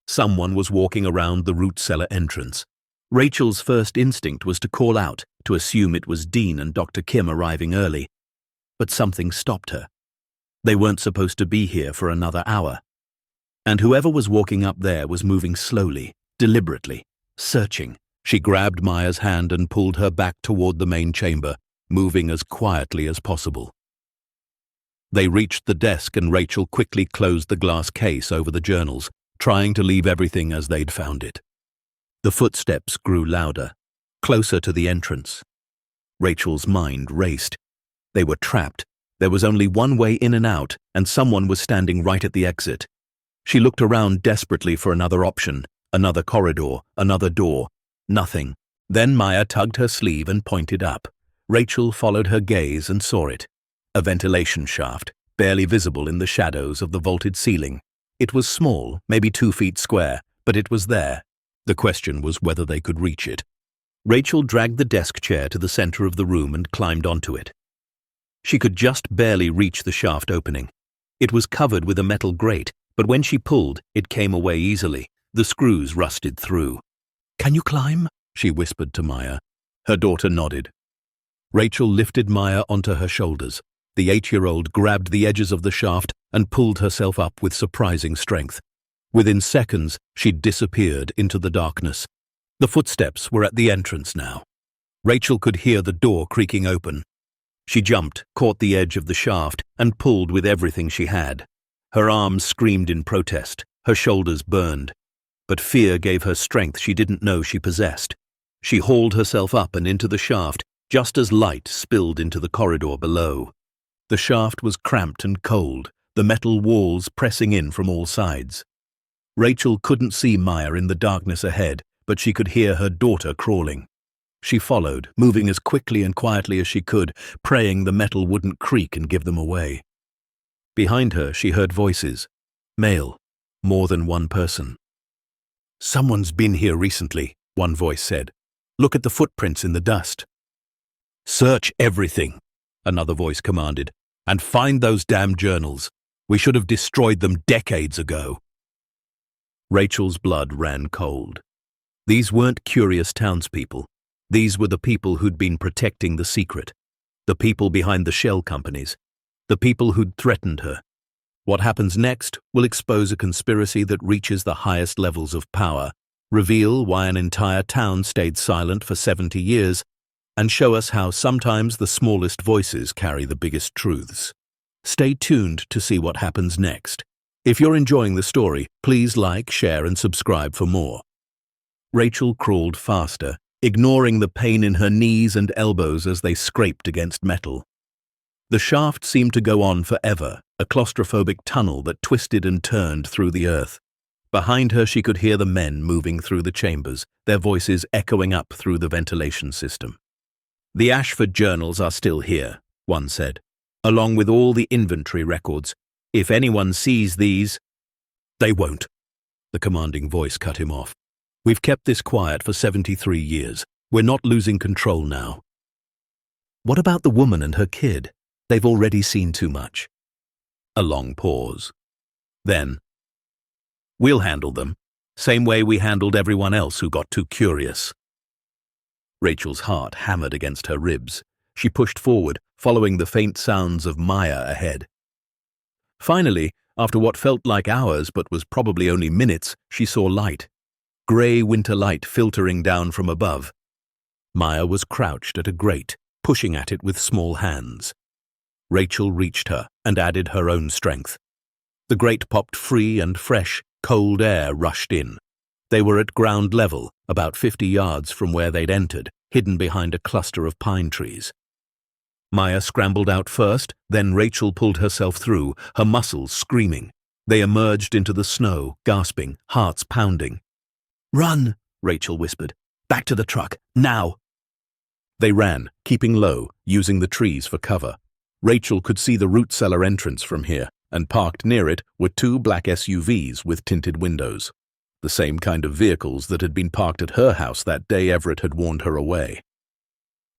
Someone was walking around the root cellar entrance. Rachel's first instinct was to call out, to assume it was Dean and Dr. Kim arriving early. But something stopped her. They weren't supposed to be here for another hour. And whoever was walking up there was moving slowly, deliberately, searching. She grabbed Maya's hand and pulled her back toward the main chamber, moving as quietly as possible. They reached the desk and Rachel quickly closed the glass case over the journals, trying to leave everything as they'd found it. The footsteps grew louder, closer to the entrance. Rachel's mind raced. They were trapped. There was only one way in and out, and someone was standing right at the exit. She looked around desperately for another option, another corridor, another door. Nothing. Then Maya tugged her sleeve and pointed up. Rachel followed her gaze and saw it. A ventilation shaft, barely visible in the shadows of the vaulted ceiling. It was small, maybe 2 feet square, but it was there. The question was whether they could reach it. Rachel dragged the desk chair to the center of the room and climbed onto it. She could just barely reach the shaft opening. It was covered with a metal grate, but when she pulled, it came away easily. The screws rusted through. "Can you climb?" she whispered to Maya. Her daughter nodded. Rachel lifted Maya onto her shoulders. The 8-year-old grabbed the edges of the shaft and pulled herself up with surprising strength. Within seconds, she'd disappeared into the darkness. The footsteps were at the entrance now. Rachel could hear the door creaking open. She jumped, caught the edge of the shaft, and pulled with everything she had. Her arms screamed in protest, her shoulders burned. But fear gave her strength she didn't know she possessed. She hauled herself up and into the shaft, just as light spilled into the corridor below. The shaft was cramped and cold, the metal walls pressing in from all sides. Rachel couldn't see Maya in the darkness ahead, but she could hear her daughter crawling. She followed, moving as quickly and quietly as she could, praying the metal wouldn't creak and give them away. Behind her, she heard voices. Male. More than one person. "Someone's been here recently," one voice said. "Look at the footprints in the dust." "Search everything," another voice commanded, "and find those damn journals. We should have destroyed them decades ago." Rachel's blood ran cold. These weren't curious townspeople. These were the people who'd been protecting the secret. The people behind the shell companies. The people who'd threatened her. What happens next will expose a conspiracy that reaches the highest levels of power, reveal why an entire town stayed silent for 70 years, and show us how sometimes the smallest voices carry the biggest truths. Stay tuned to see what happens next. If you're enjoying the story, please like, share, and subscribe for more. Rachel crawled faster, ignoring the pain in her knees and elbows as they scraped against metal. The shaft seemed to go on forever, a claustrophobic tunnel that twisted and turned through the earth. Behind her she could hear the men moving through the chambers, their voices echoing up through the ventilation system. "The Ashford journals are still here," one said, "along with all the inventory records. If anyone sees these—" "They won't," the commanding voice cut him off. "We've kept this quiet for 73 years. We're not losing control now." "What about the woman and her kid? They've already seen too much." A long pause. Then, "We'll handle them, same way we handled everyone else who got too curious." Rachel's heart hammered against her ribs. She pushed forward, following the faint sounds of Maya ahead. Finally, after what felt like hours but was probably only minutes, she saw light. Grey winter light filtering down from above. Maya was crouched at a grate, pushing at it with small hands. Rachel reached her and added her own strength. The grate popped free and fresh, cold air rushed in. They were at ground level, about 50 yards from where they'd entered, hidden behind a cluster of pine trees. Maya scrambled out first, then Rachel pulled herself through, her muscles screaming. They emerged into the snow, gasping, hearts pounding. "Run," Rachel whispered. "Back to the truck, now." They ran, keeping low, using the trees for cover. Rachel could see the root cellar entrance from here, and parked near it were two black SUVs with tinted windows. The same kind of vehicles that had been parked at her house that day Everett had warned her away.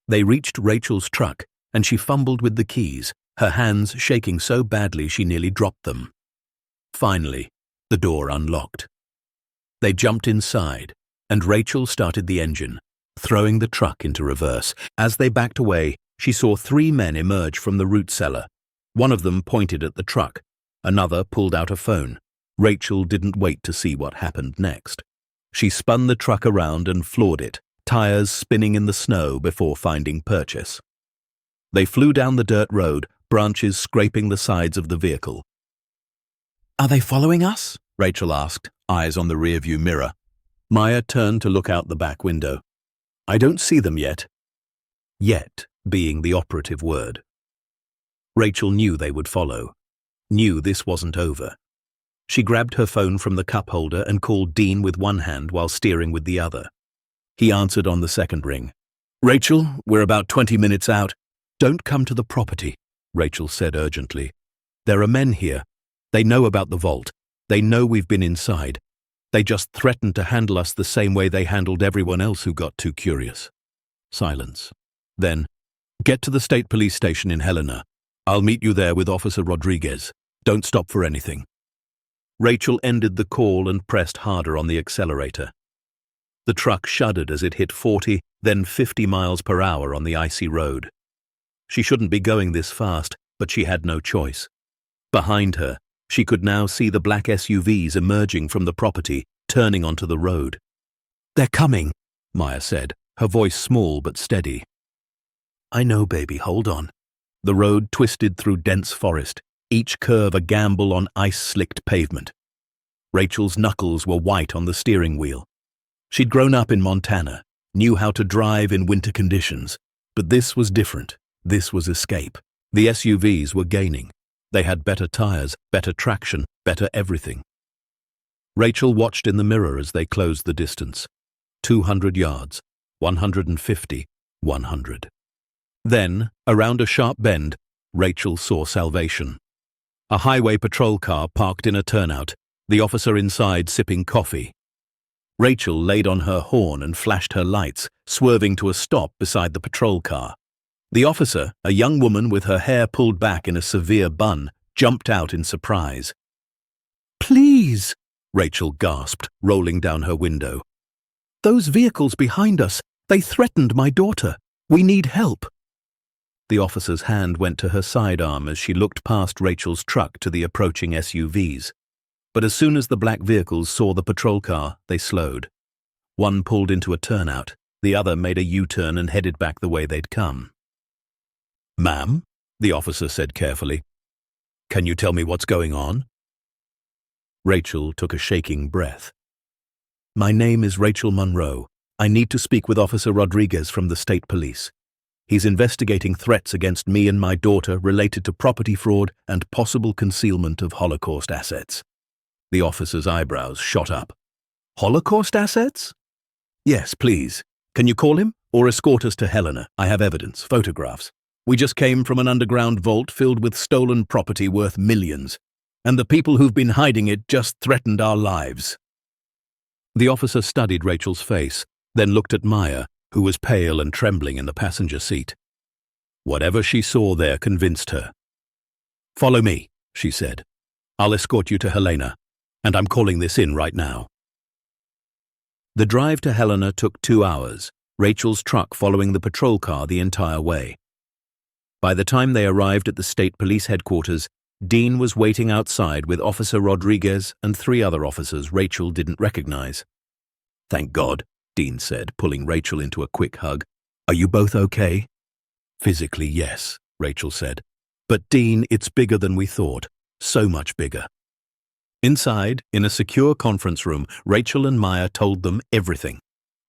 They reached Rachel's truck, and she fumbled with the keys, her hands shaking so badly she nearly dropped them. Finally, the door unlocked. They jumped inside, and Rachel started the engine, throwing the truck into reverse. As they backed away, she saw three men emerge from the root cellar. One of them pointed at the truck. Another pulled out a phone. Rachel didn't wait to see what happened next. She spun the truck around and floored it, tires spinning in the snow before finding purchase. They flew down the dirt road, branches scraping the sides of the vehicle. "Are they following us?" Rachel asked, eyes on the rearview mirror. Maya turned to look out the back window. "I don't see them yet." Yet being the operative word. Rachel knew they would follow, knew this wasn't over. She grabbed her phone from the cup holder and called Dean with one hand while steering with the other. He answered on the second ring. "Rachel, we're about 20 minutes out." "Don't come to the property," Rachel said urgently. "There are men here. They know about the vault. They know we've been inside. They just threatened to handle us the same way they handled everyone else who got too curious." Silence. Then, "Get to the state police station in Helena. I'll meet you there with Officer Rodriguez. Don't stop for anything." Rachel ended the call and pressed harder on the accelerator. The truck shuddered as it hit 40, then 50 miles per hour on the icy road. She shouldn't be going this fast, but she had no choice. Behind her, she could now see the black SUVs emerging from the property, turning onto the road. "They're coming," Maya said, her voice small but steady. "I know, baby, hold on." The road twisted through dense forest, each curve a gamble on ice-slicked pavement. Rachel's knuckles were white on the steering wheel. She'd grown up in Montana, knew how to drive in winter conditions, but this was different. This was escape. The SUVs were gaining. They had better tires, better traction, better everything. Rachel watched in the mirror as they closed the distance. 200 yards, 150, 100. Then, around a sharp bend, Rachel saw salvation. A highway patrol car parked in a turnout, the officer inside sipping coffee. Rachel laid on her horn and flashed her lights, swerving to a stop beside the patrol car. The officer, a young woman with her hair pulled back in a severe bun, jumped out in surprise. "Please," Rachel gasped, rolling down her window. "Those vehicles behind us, they threatened my daughter. We need help." The officer's hand went to her sidearm as she looked past Rachel's truck to the approaching SUVs. But as soon as the black vehicles saw the patrol car, they slowed. One pulled into a turnout, the other made a U-turn and headed back the way they'd come. "Ma'am," the officer said carefully, "can you tell me what's going on?" Rachel took a shaking breath. "My name is Rachel Monroe. I need to speak with Officer Rodriguez from the state police. He's investigating threats against me and my daughter related to property fraud and possible concealment of Holocaust assets." The officer's eyebrows shot up. "Holocaust assets?" "Yes, please. Can you call him or escort us to Helena? I have evidence, photographs. We just came from an underground vault filled with stolen property worth millions, and the people who've been hiding it just threatened our lives." The officer studied Rachel's face, then looked at Maya, who was pale and trembling in the passenger seat. Whatever she saw there convinced her. "Follow me," she said. "I'll escort you to Helena, and I'm calling this in right now." The drive to Helena took 2 hours, Rachel's truck following the patrol car the entire way. By the time they arrived at the state police headquarters, Dean was waiting outside with Officer Rodriguez and 3 other officers Rachel didn't recognize. "Thank God," Dean said, pulling Rachel into a quick hug. "Are you both okay?" "Physically, yes," Rachel said. "But Dean, it's bigger than we thought. So much bigger." Inside, in a secure conference room, Rachel and Maya told them everything.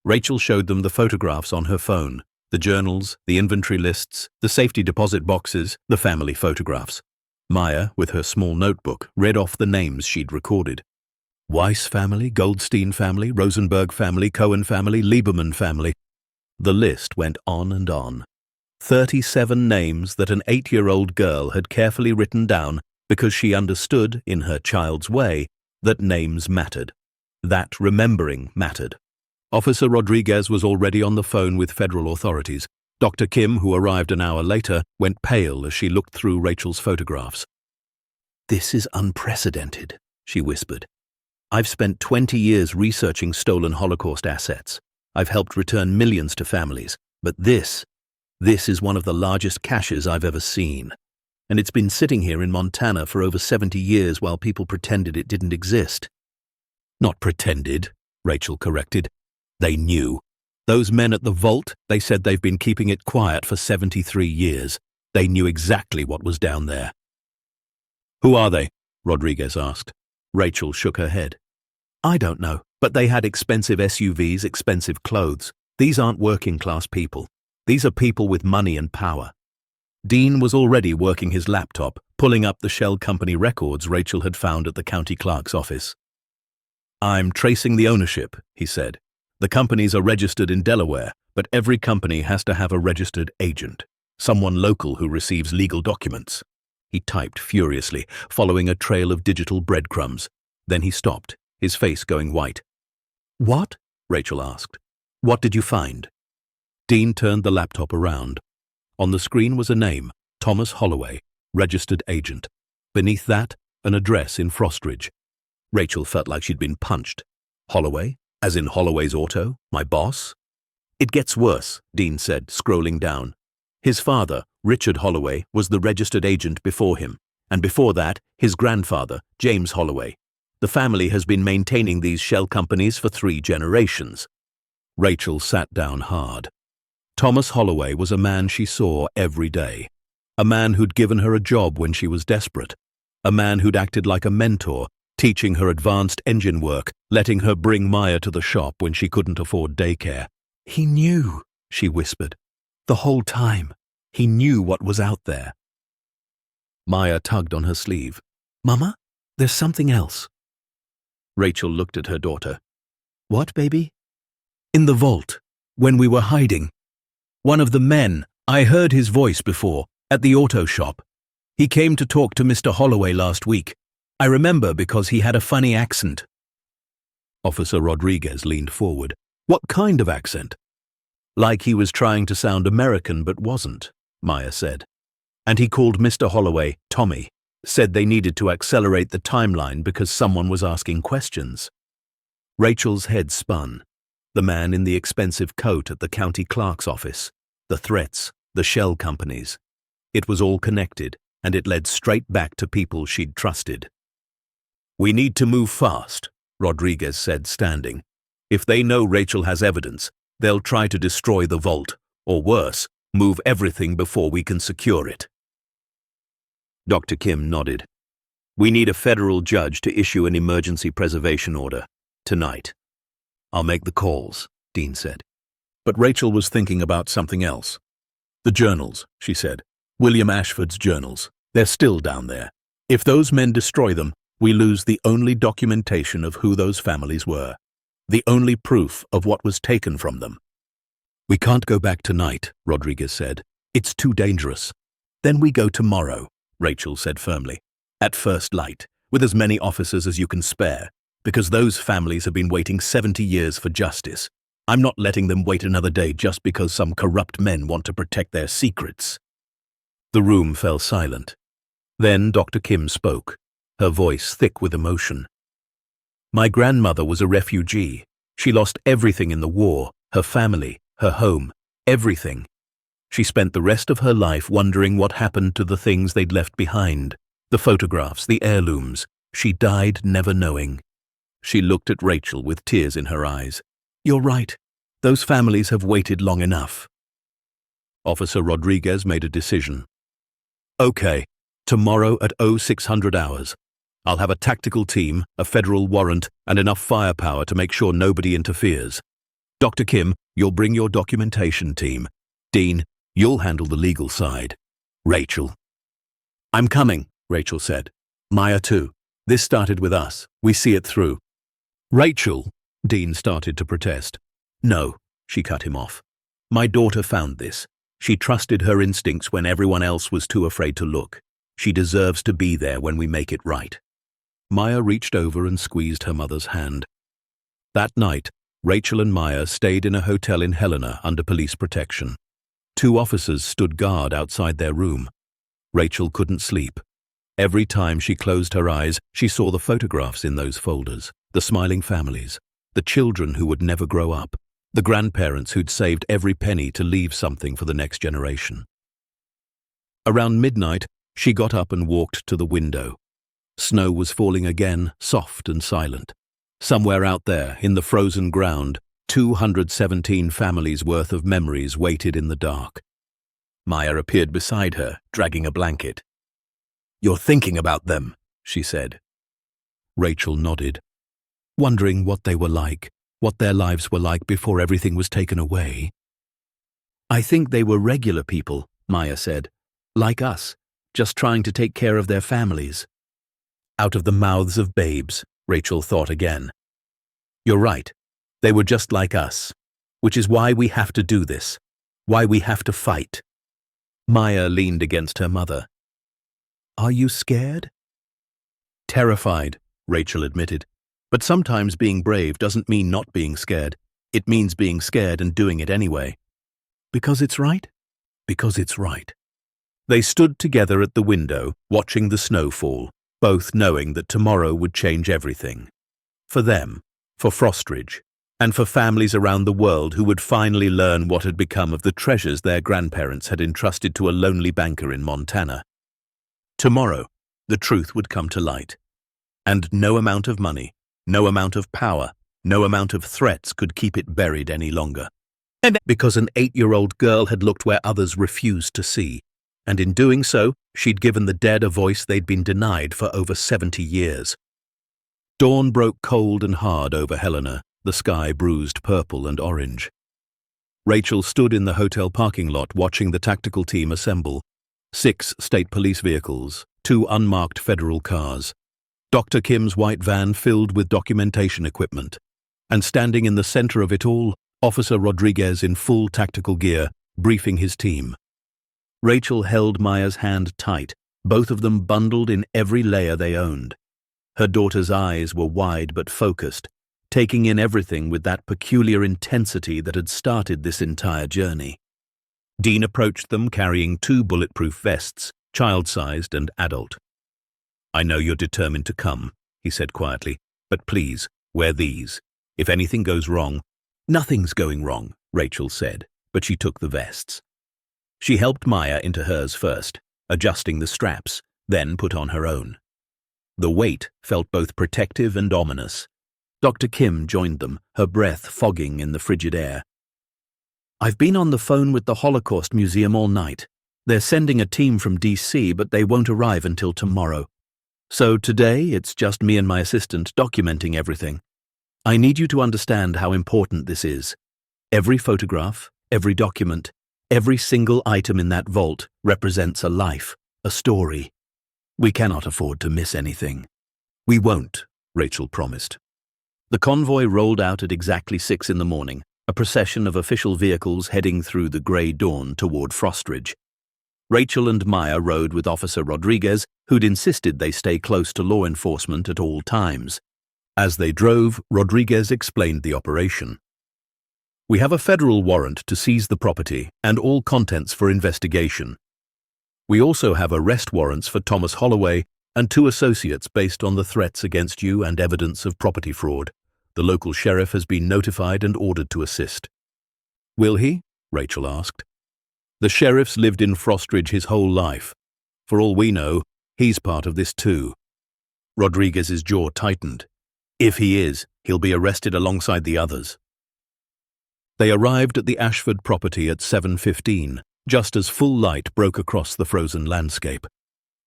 Rachel showed them the photographs on her phone, the journals, the inventory lists, the safety deposit boxes, the family photographs. Maya, with her small notebook, read off the names she'd recorded. Weiss family, Goldstein family, Rosenberg family, Cohen family, Lieberman family. The list went on and on. 37 names that an 8-year-old girl had carefully written down because she understood, in her child's way, that names mattered, that remembering mattered. Officer Rodriguez was already on the phone with federal authorities. Dr. Kim, who arrived an hour later, went pale as she looked through Rachel's photographs. "This is unprecedented," she whispered. "I've spent 20 years researching stolen Holocaust assets. I've helped return millions to families. But this is one of the largest caches I've ever seen. And it's been sitting here in Montana for over 70 years while people pretended it didn't exist." "Not pretended," Rachel corrected. "They knew. Those men at the vault, they said they've been keeping it quiet for 73 years. They knew exactly what was down there." "Who are they?" Rodriguez asked. Rachel shook her head. "I don't know, but they had expensive SUVs, expensive clothes. These aren't working-class people. These are people with money and power." Dean was already working his laptop, pulling up the shell company records Rachel had found at the county clerk's office. "I'm tracing the ownership," he said. "The companies are registered in Delaware, but every company has to have a registered agent, someone local who receives legal documents." He typed furiously, following a trail of digital breadcrumbs. Then he stopped, his face going white. "What?" Rachel asked. "What did you find?" Dean turned the laptop around. On the screen was a name, Thomas Holloway, registered agent. Beneath that, an address in Frostridge. Rachel felt like she'd been punched. "Holloway? As in Holloway's Auto? My boss?" "It gets worse," Dean said, scrolling down. "His father, Richard Holloway, was the registered agent before him, and before that, his grandfather, James Holloway. The family has been maintaining these shell companies for 3 generations. Rachel sat down hard. Thomas Holloway was a man she saw every day. A man who'd given her a job when she was desperate. A man who'd acted like a mentor, teaching her advanced engine work, letting her bring Maya to the shop when she couldn't afford daycare. "He knew," she whispered. "The whole time. He knew what was out there." Maya tugged on her sleeve. "Mama, there's something else." Rachel looked at her daughter. "What, baby?" "In the vault, when we were hiding. One of the men, I heard his voice before, at the auto shop. He came to talk to Mr. Holloway last week. I remember because he had a funny accent." Officer Rodriguez leaned forward. "What kind of accent?" "Like he was trying to sound American but wasn't," Maya said. "And he called Mr. Holloway Tommy, said they needed to accelerate the timeline because someone was asking questions." Rachel's head spun. The man in the expensive coat at the county clerk's office, the threats, the shell companies. It was all connected, and it led straight back to people she'd trusted. "We need to move fast," Rodriguez said, standing. "If they know Rachel has evidence, they'll try to destroy the vault, or worse, move everything before we can secure it." Dr. Kim nodded. "We need a federal judge to issue an emergency preservation order, tonight." "I'll make the calls," Dean said. But Rachel was thinking about something else. "The journals," she said. "William Ashford's journals. They're still down there. If those men destroy them, we lose the only documentation of who those families were. The only proof of what was taken from them." "We can't go back tonight," Rodriguez said. "It's too dangerous." "Then we go tomorrow," Rachel said firmly. "At first light, with as many officers as you can spare. Because those families have been waiting 70 years for justice. I'm not letting them wait another day just because some corrupt men want to protect their secrets." The room fell silent. Then Dr. Kim spoke, her voice thick with emotion. "My grandmother was a refugee. She lost everything in the war, her family, her home, everything. She spent the rest of her life wondering what happened to the things they'd left behind, the photographs, the heirlooms. She died never knowing." She looked at Rachel with tears in her eyes. "You're right. Those families have waited long enough." Officer Rodriguez made a decision. "Okay, tomorrow at 0600 hours. I'll have a tactical team, a federal warrant, and enough firepower to make sure nobody interferes. Dr. Kim, you'll bring your documentation team. Dean, you'll handle the legal side. Rachel." "I'm coming," Rachel said. Maya too. This started with us. We see it through. Rachel, Dean started to protest. No, she cut him off. My daughter found this. She trusted her instincts when everyone else was too afraid to look. She deserves to be there when we make it right. Maya reached over and squeezed her mother's hand. That night, Rachel and Maya stayed in a hotel in Helena under police protection. 2 officers stood guard outside their room. Rachel couldn't sleep. Every time she closed her eyes, she saw the photographs in those folders, the smiling families, the children who would never grow up, the grandparents who'd saved every penny to leave something for the next generation. Around midnight, she got up and walked to the window. Snow was falling again, soft and silent. Somewhere out there, in the frozen ground, 217 families' worth of memories waited in the dark. Maya appeared beside her, dragging a blanket. You're thinking about them, she said. Rachel nodded, wondering what they were like, what their lives were like before everything was taken away. I think they were regular people, Maya said, like us, just trying to take care of their families. Out of the mouths of babes, Rachel thought again. You're right. They were just like us, which is why we have to do this, why we have to fight. Maya leaned against her mother. Are you scared? Terrified, Rachel admitted. But sometimes being brave doesn't mean not being scared. It means being scared and doing it anyway. Because it's right? Because it's right. They stood together at the window, watching the snow fall, both knowing that tomorrow would change everything. For them, for Frostridge, and for families around the world who would finally learn what had become of the treasures their grandparents had entrusted to a lonely banker in Montana. Tomorrow, the truth would come to light. And no amount of money, no amount of power, no amount of threats could keep it buried any longer. And because an 8-year-old girl had looked where others refused to see, and in doing so, she'd given the dead a voice they'd been denied for over 70 years. Dawn broke cold and hard over Helena, the sky bruised purple and orange. Rachel stood in the hotel parking lot watching the tactical team assemble. 6 state police vehicles, 2 unmarked federal cars. Dr. Kim's white van filled with documentation equipment. And standing in the center of it all, Officer Rodriguez in full tactical gear, briefing his team. Rachel held Maya's hand tight, both of them bundled in every layer they owned. Her daughter's eyes were wide but focused, taking in everything with that peculiar intensity that had started this entire journey. Dean approached them carrying 2 bulletproof vests, child-sized and adult. I know you're determined to come, he said quietly, but please, wear these. If anything goes wrong, nothing's going wrong, Rachel said, but she took the vests. She helped Maya into hers first, adjusting the straps, then put on her own. The weight felt both protective and ominous. Dr. Kim joined them, her breath fogging in the frigid air. I've been on the phone with the Holocaust Museum all night. They're sending a team from DC, but they won't arrive until tomorrow. So today, it's just me and my assistant documenting everything. I need you to understand how important this is. Every photograph, every document, every single item in that vault represents a life, a story. We cannot afford to miss anything. We won't, Rachel promised. The convoy rolled out at exactly 6 in the morning, a procession of official vehicles heading through the grey dawn toward Frostridge. Rachel and Maya rode with Officer Rodriguez, who'd insisted they stay close to law enforcement at all times. As they drove, Rodriguez explained the operation. We have a federal warrant to seize the property and all contents for investigation. We also have arrest warrants for Thomas Holloway and 2 associates based on the threats against you and evidence of property fraud. The local sheriff has been notified and ordered to assist. Will he? Rachel asked. The sheriff's lived in Frostridge his whole life. For all we know, he's part of this too. Rodriguez's jaw tightened. If he is, he'll be arrested alongside the others. They arrived at the Ashford property at 7:15, just as full light broke across the frozen landscape.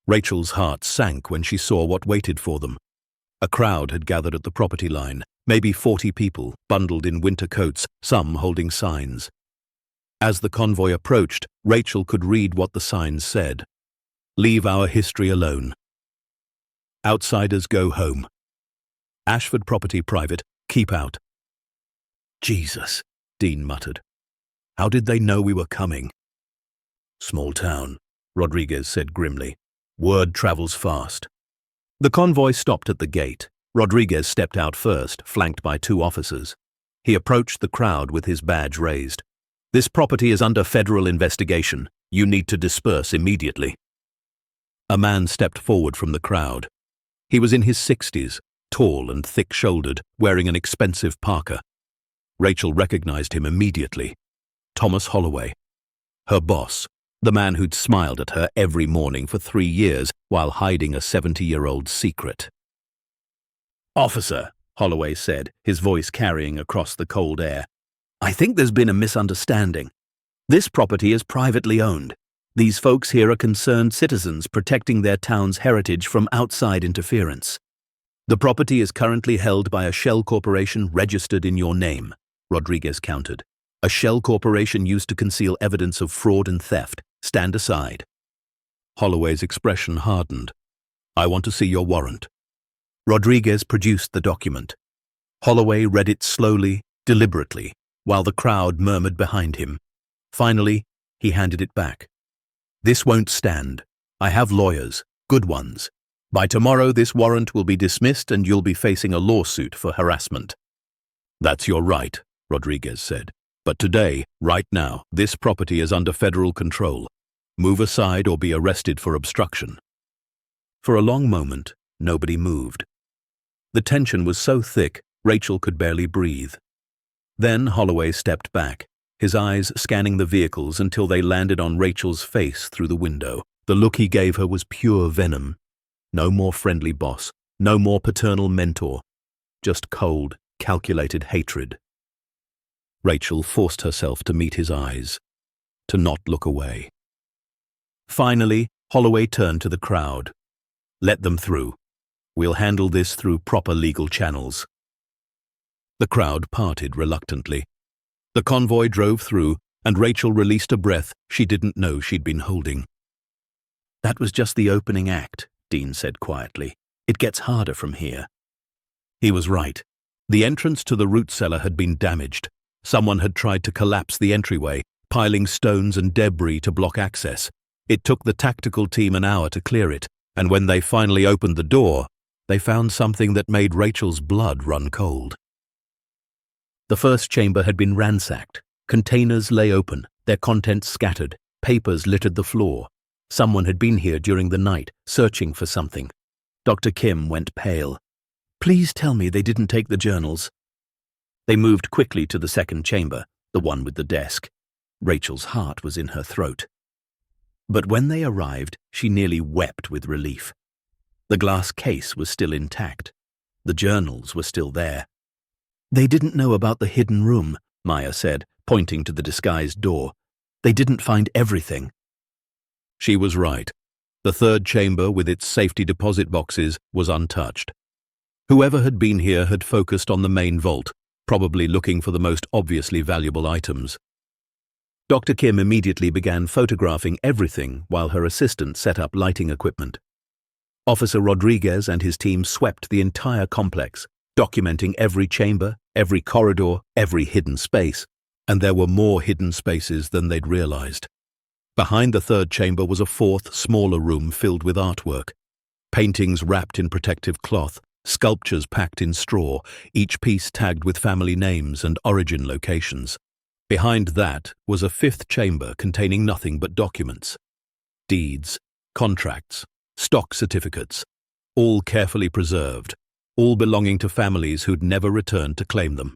Rachel's heart sank when she saw what waited for them. A crowd had gathered at the property line, maybe 40 people, bundled in winter coats, some holding signs. As the convoy approached, Rachel could read what the signs said. Leave our history alone. Outsiders go home. Ashford property private, keep out. Jesus, Dean muttered. How did they know we were coming? Small town, Rodriguez said grimly. Word travels fast. The convoy stopped at the gate. Rodriguez stepped out first, flanked by 2 officers. He approached the crowd with his badge raised. This property is under federal investigation. You need to disperse immediately. A man stepped forward from the crowd. He was in his 60s, tall and thick-shouldered, wearing an expensive parka. Rachel recognized him immediately. Thomas Holloway. Her boss, the man who'd smiled at her every morning for 3 years while hiding a 70-year-old secret. Officer, Holloway said, his voice carrying across the cold air, I think there's been a misunderstanding. This property is privately owned. These folks here are concerned citizens protecting their town's heritage from outside interference. The property is currently held by a shell corporation registered in your name, Rodriguez countered. A shell corporation used to conceal evidence of fraud and theft. Stand aside. Holloway's expression hardened. I want to see your warrant. Rodriguez produced the document. Holloway read it slowly, deliberately, while the crowd murmured behind him. Finally, he handed it back. This won't stand. I have lawyers, good ones. By tomorrow, this warrant will be dismissed and you'll be facing a lawsuit for harassment. That's your right, Rodriguez said. But today, right now, this property is under federal control. Move aside or be arrested for obstruction. For a long moment, nobody moved. The tension was so thick, Rachel could barely breathe. Then Holloway stepped back, his eyes scanning the vehicles until they landed on Rachel's face through the window. The look he gave her was pure venom. No more friendly boss, no more paternal mentor, just cold, calculated hatred. Rachel forced herself to meet his eyes, to not look away. Finally, Holloway turned to the crowd. Let them through. We'll handle this through proper legal channels. The crowd parted reluctantly. The convoy drove through, and Rachel released a breath she didn't know she'd been holding. That was just the opening act, Dean said quietly. It gets harder from here. He was right. The entrance to the root cellar had been damaged. Someone had tried to collapse the entryway, piling stones and debris to block access. It took the tactical team an hour to clear it, and when they finally opened the door, they found something that made Rachel's blood run cold. The first chamber had been ransacked. Containers lay open, their contents scattered, papers littered the floor. Someone had been here during the night, searching for something. Dr. Kim went pale. Please tell me they didn't take the journals. They moved quickly to the second chamber, the one with the desk. Rachel's heart was in her throat. But when they arrived, she nearly wept with relief. The glass case was still intact. The journals were still there. They didn't know about the hidden room, Maya said, pointing to the disguised door. They didn't find everything. She was right. The third chamber, with its safety deposit boxes, was untouched. Whoever had been here had focused on the main vault, probably looking for the most obviously valuable items. Dr. Kim immediately began photographing everything while her assistant set up lighting equipment. Officer Rodriguez and his team swept the entire complex, documenting every chamber, every corridor, every hidden space, and there were more hidden spaces than they'd realized. Behind the third chamber was a fourth, smaller room filled with artwork. Paintings wrapped in protective cloth, sculptures packed in straw, each piece tagged with family names and origin locations. Behind that was a fifth chamber containing nothing but documents. Deeds, contracts, stock certificates, all carefully preserved, all belonging to families who'd never returned to claim them.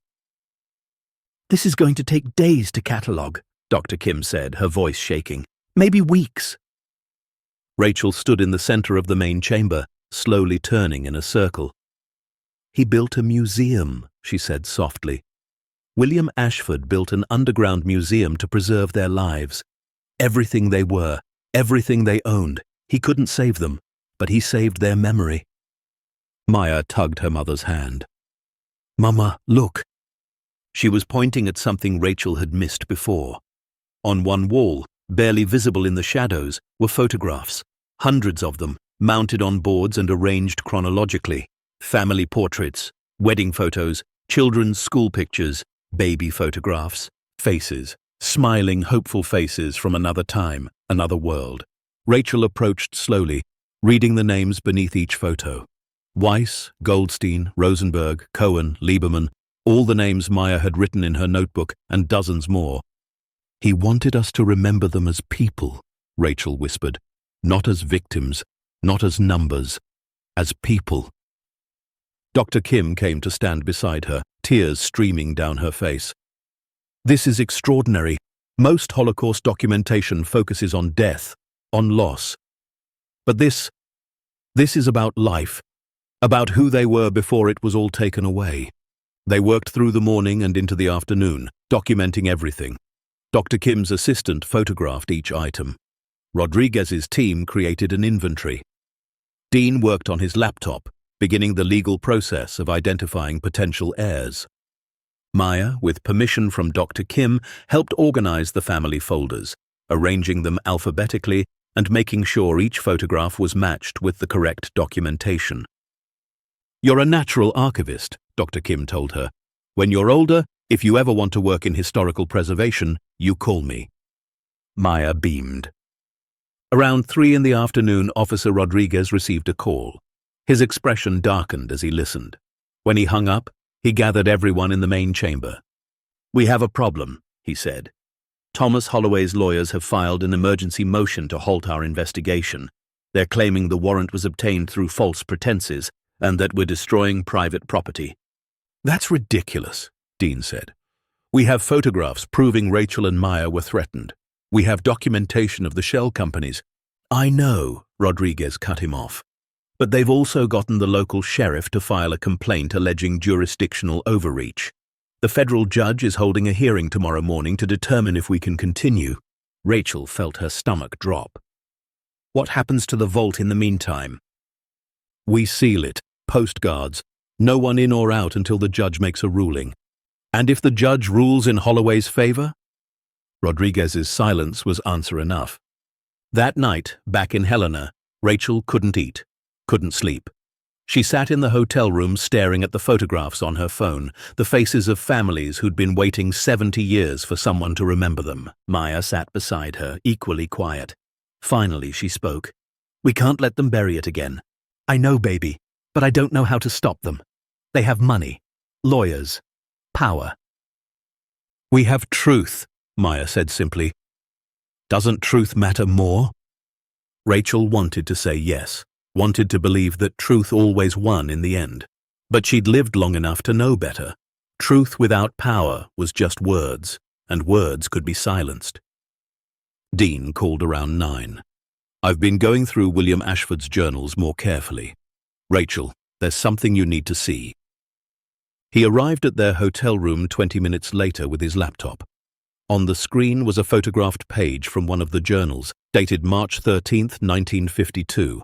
This is going to take days to catalogue, Dr. Kim said, her voice shaking. Maybe weeks. Rachel stood in the center of the main chamber, slowly turning in a circle. He built a museum, she said softly. William Ashford built an underground museum to preserve their lives. Everything they were, everything they owned. He couldn't save them, but he saved their memory. Maya tugged her mother's hand. Mama, look. She was pointing at something Rachel had missed before. On one wall, barely visible in the shadows, were photographs, hundreds of them, mounted on boards and arranged chronologically. Family portraits, wedding photos, children's school pictures, baby photographs, faces, smiling, hopeful faces from another time, another world. Rachel approached slowly, reading the names beneath each photo. Weiss, Goldstein, Rosenberg, Cohen, Lieberman, all the names Maya had written in her notebook, and dozens more. "He wanted us to remember them as people," Rachel whispered. "Not as victims, not as numbers, as people." Dr. Kim came to stand beside her, tears streaming down her face. "This is extraordinary. Most Holocaust documentation focuses on death, on loss. But this is about life, about who they were before it was all taken away. They worked through the morning and into the afternoon, documenting everything. Dr. Kim's assistant photographed each item. Rodriguez's team created an inventory. Dean worked on his laptop, beginning the legal process of identifying potential heirs. Maya, with permission from Dr. Kim, helped organize the family folders, arranging them alphabetically and making sure each photograph was matched with the correct documentation. "You're a natural archivist," Dr. Kim told her. "When you're older, if you ever want to work in historical preservation, you call me." Maya beamed. Around 3 in the afternoon, Officer Rodriguez received a call. His expression darkened as he listened. When he hung up, he gathered everyone in the main chamber. "We have a problem," he said. "Thomas Holloway's lawyers have filed an emergency motion to halt our investigation. They're claiming the warrant was obtained through false pretenses and that we're destroying private property." "That's ridiculous," Dean said. "We have photographs proving Rachel and Maya were threatened. We have documentation of the shell companies." "I know," Rodriguez cut him off. "But they've also gotten the local sheriff to file a complaint alleging jurisdictional overreach. The federal judge is holding a hearing tomorrow morning to determine if we can continue." Rachel felt her stomach drop. "What happens to the vault in the meantime?" "We seal it, postguards, no one in or out until the judge makes a ruling. And if the judge rules in Holloway's favor?" Rodriguez's silence was answer enough. That night, back in Helena, Rachel couldn't eat, couldn't sleep. She sat in the hotel room staring at the photographs on her phone, the faces of families who'd been waiting 70 years for someone to remember them. Maya sat beside her, equally quiet. Finally, she spoke. "We can't let them bury it again. I know, baby, but I don't know how to stop them. They have money, lawyers, power." "We have truth," Maya said simply. "Doesn't truth matter more?" Rachel wanted to say yes, wanted to believe that truth always won in the end. But she'd lived long enough to know better. Truth without power was just words, and words could be silenced. Dean called around 9. "I've been going through William Ashford's journals more carefully. Rachel, there's something you need to see." He arrived at their hotel room 20 minutes later with his laptop. On the screen was a photographed page from one of the journals, dated March 13th, 1952.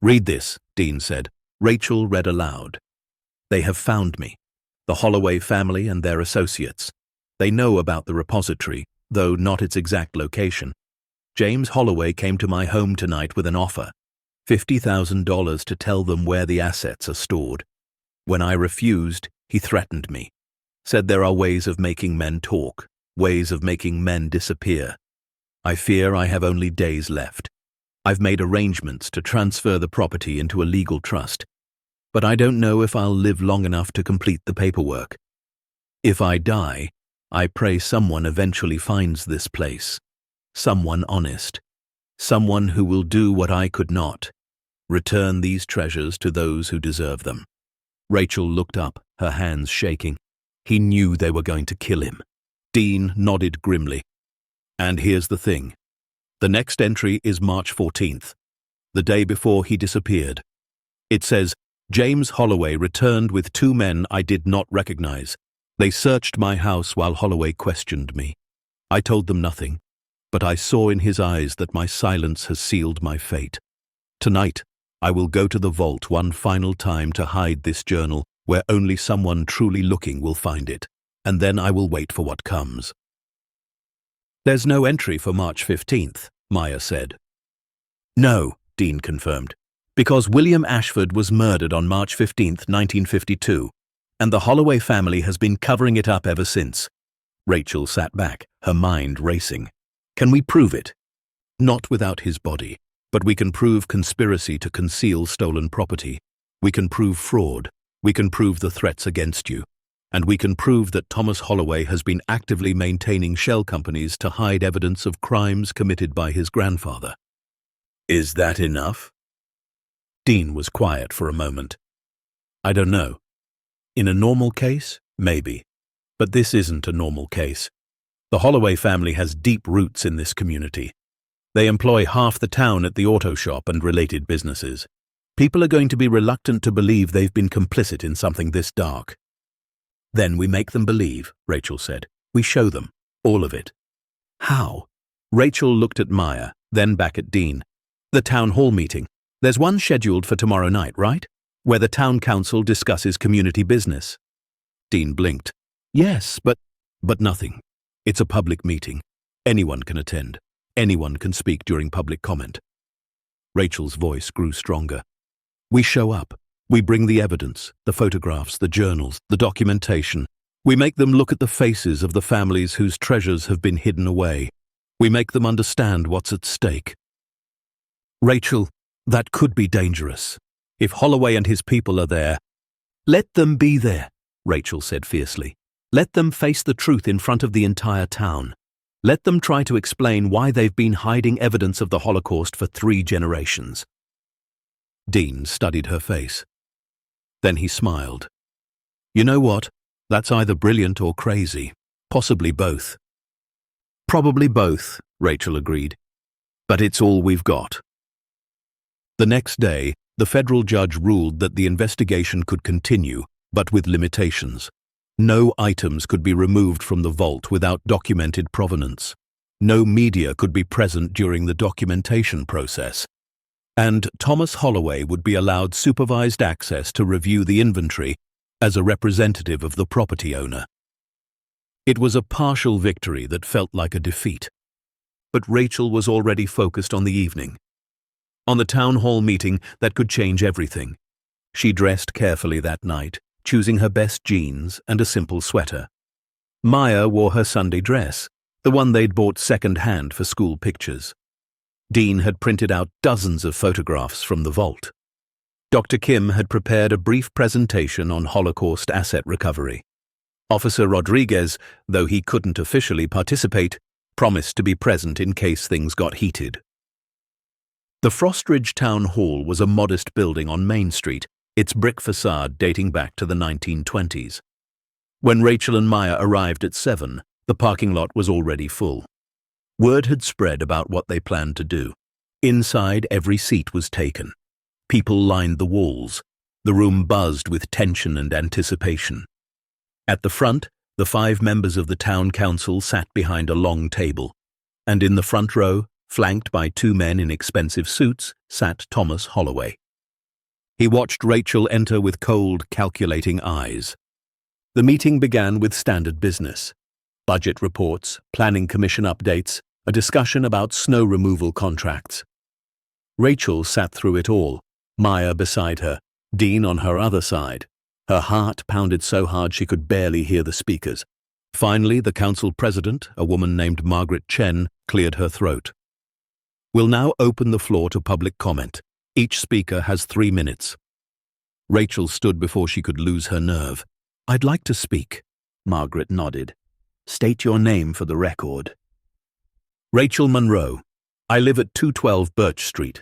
"Read this," Dean said. Rachel read aloud. "They have found me. The Holloway family and their associates. They know about the repository, though not its exact location. James Holloway came to my home tonight with an offer, $50,000 to tell them where the assets are stored. When I refused, he threatened me. Said there are ways of making men talk, ways of making men disappear. I fear I have only days left. I've made arrangements to transfer the property into a legal trust, but I don't know if I'll live long enough to complete the paperwork. If I die, I pray someone eventually finds this place. Someone honest. Someone who will do what I could not. Return these treasures to those who deserve them." Rachel looked up, her hands shaking. He knew they were going to kill him. Dean nodded grimly. "And here's the thing. The next entry is March 14th, the day before he disappeared. It says, 'James Holloway returned with 2 men I did not recognize. They searched my house while Holloway questioned me. I told them nothing, but I saw in his eyes that my silence has sealed my fate. Tonight, I will go to the vault one final time to hide this journal where only someone truly looking will find it, and then I will wait for what comes.'" "There's no entry for March 15th, Maya said. "No," Dean confirmed. Because William Ashford was murdered on March 15, 1952, and the Holloway family has been covering it up ever since. Rachel sat back, her mind racing. Can we prove it? Not without his body, but we can prove conspiracy to conceal stolen property. We can prove fraud. We can prove the threats against you. And we can prove that Thomas Holloway has been actively maintaining shell companies to hide evidence of crimes committed by his grandfather. Is that enough? Dean was quiet for a moment. I don't know. In a normal case, maybe. But this isn't a normal case. The Holloway family has deep roots in this community. They employ half the town at the auto shop and related businesses. People are going to be reluctant to believe they've been complicit in something this dark. Then we make them believe, Rachel said. We show them. All of it. How? Rachel looked at Maya, then back at Dean. The town hall meeting. There's one scheduled for tomorrow night, right? Where the town council discusses community business. Dean blinked. Yes, but nothing. It's a public meeting. Anyone can attend. Anyone can speak during public comment. Rachel's voice grew stronger. We show up. We bring the evidence, the photographs, the journals, the documentation. We make them look at the faces of the families whose treasures have been hidden away. We make them understand what's at stake. Rachel, that could be dangerous. If Holloway and his people are there, let them be there, Rachel said fiercely. Let them face the truth in front of the entire town. Let them try to explain why they've been hiding evidence of the Holocaust for 3 generations. Dean studied her face. Then he smiled. You know what? That's either brilliant or crazy. Possibly both. Probably both, Rachel agreed. But it's all we've got. The next day, the federal judge ruled that the investigation could continue, but with limitations. No items could be removed from the vault without documented provenance. No media could be present during the documentation process. And Thomas Holloway would be allowed supervised access to review the inventory as a representative of the property owner. It was a partial victory that felt like a defeat. But Rachel was already focused on the evening. On the town hall meeting that could change everything. She dressed carefully that night, choosing her best jeans and a simple sweater. Maya wore her Sunday dress, the one they'd bought second-hand for school pictures. Dean had printed out dozens of photographs from the vault. Dr. Kim had prepared a brief presentation on Holocaust asset recovery. Officer Rodriguez, though he couldn't officially participate, promised to be present in case things got heated. The Frostridge Town Hall was a modest building on Main Street, its brick facade dating back to the 1920s. When Rachel and Maya arrived at 7, the parking lot was already full. Word had spread about what they planned to do. Inside, every seat was taken. People lined the walls. The room buzzed with tension and anticipation. At the front, the 5 members of the town council sat behind a long table, and in the front row, flanked by 2 men in expensive suits, sat Thomas Holloway. He watched Rachel enter with cold, calculating eyes. The meeting began with standard business. Budget reports, planning commission updates, a discussion about snow removal contracts. Rachel sat through it all, Maya beside her, Dean on her other side. Her heart pounded so hard she could barely hear the speakers. Finally, the council president, a woman named Margaret Chen, cleared her throat. We'll now open the floor to public comment. Each speaker has 3 minutes. Rachel stood before she could lose her nerve. I'd like to speak. Margaret nodded. State your name for the record. Rachel Monroe. I live at 212 Birch Street.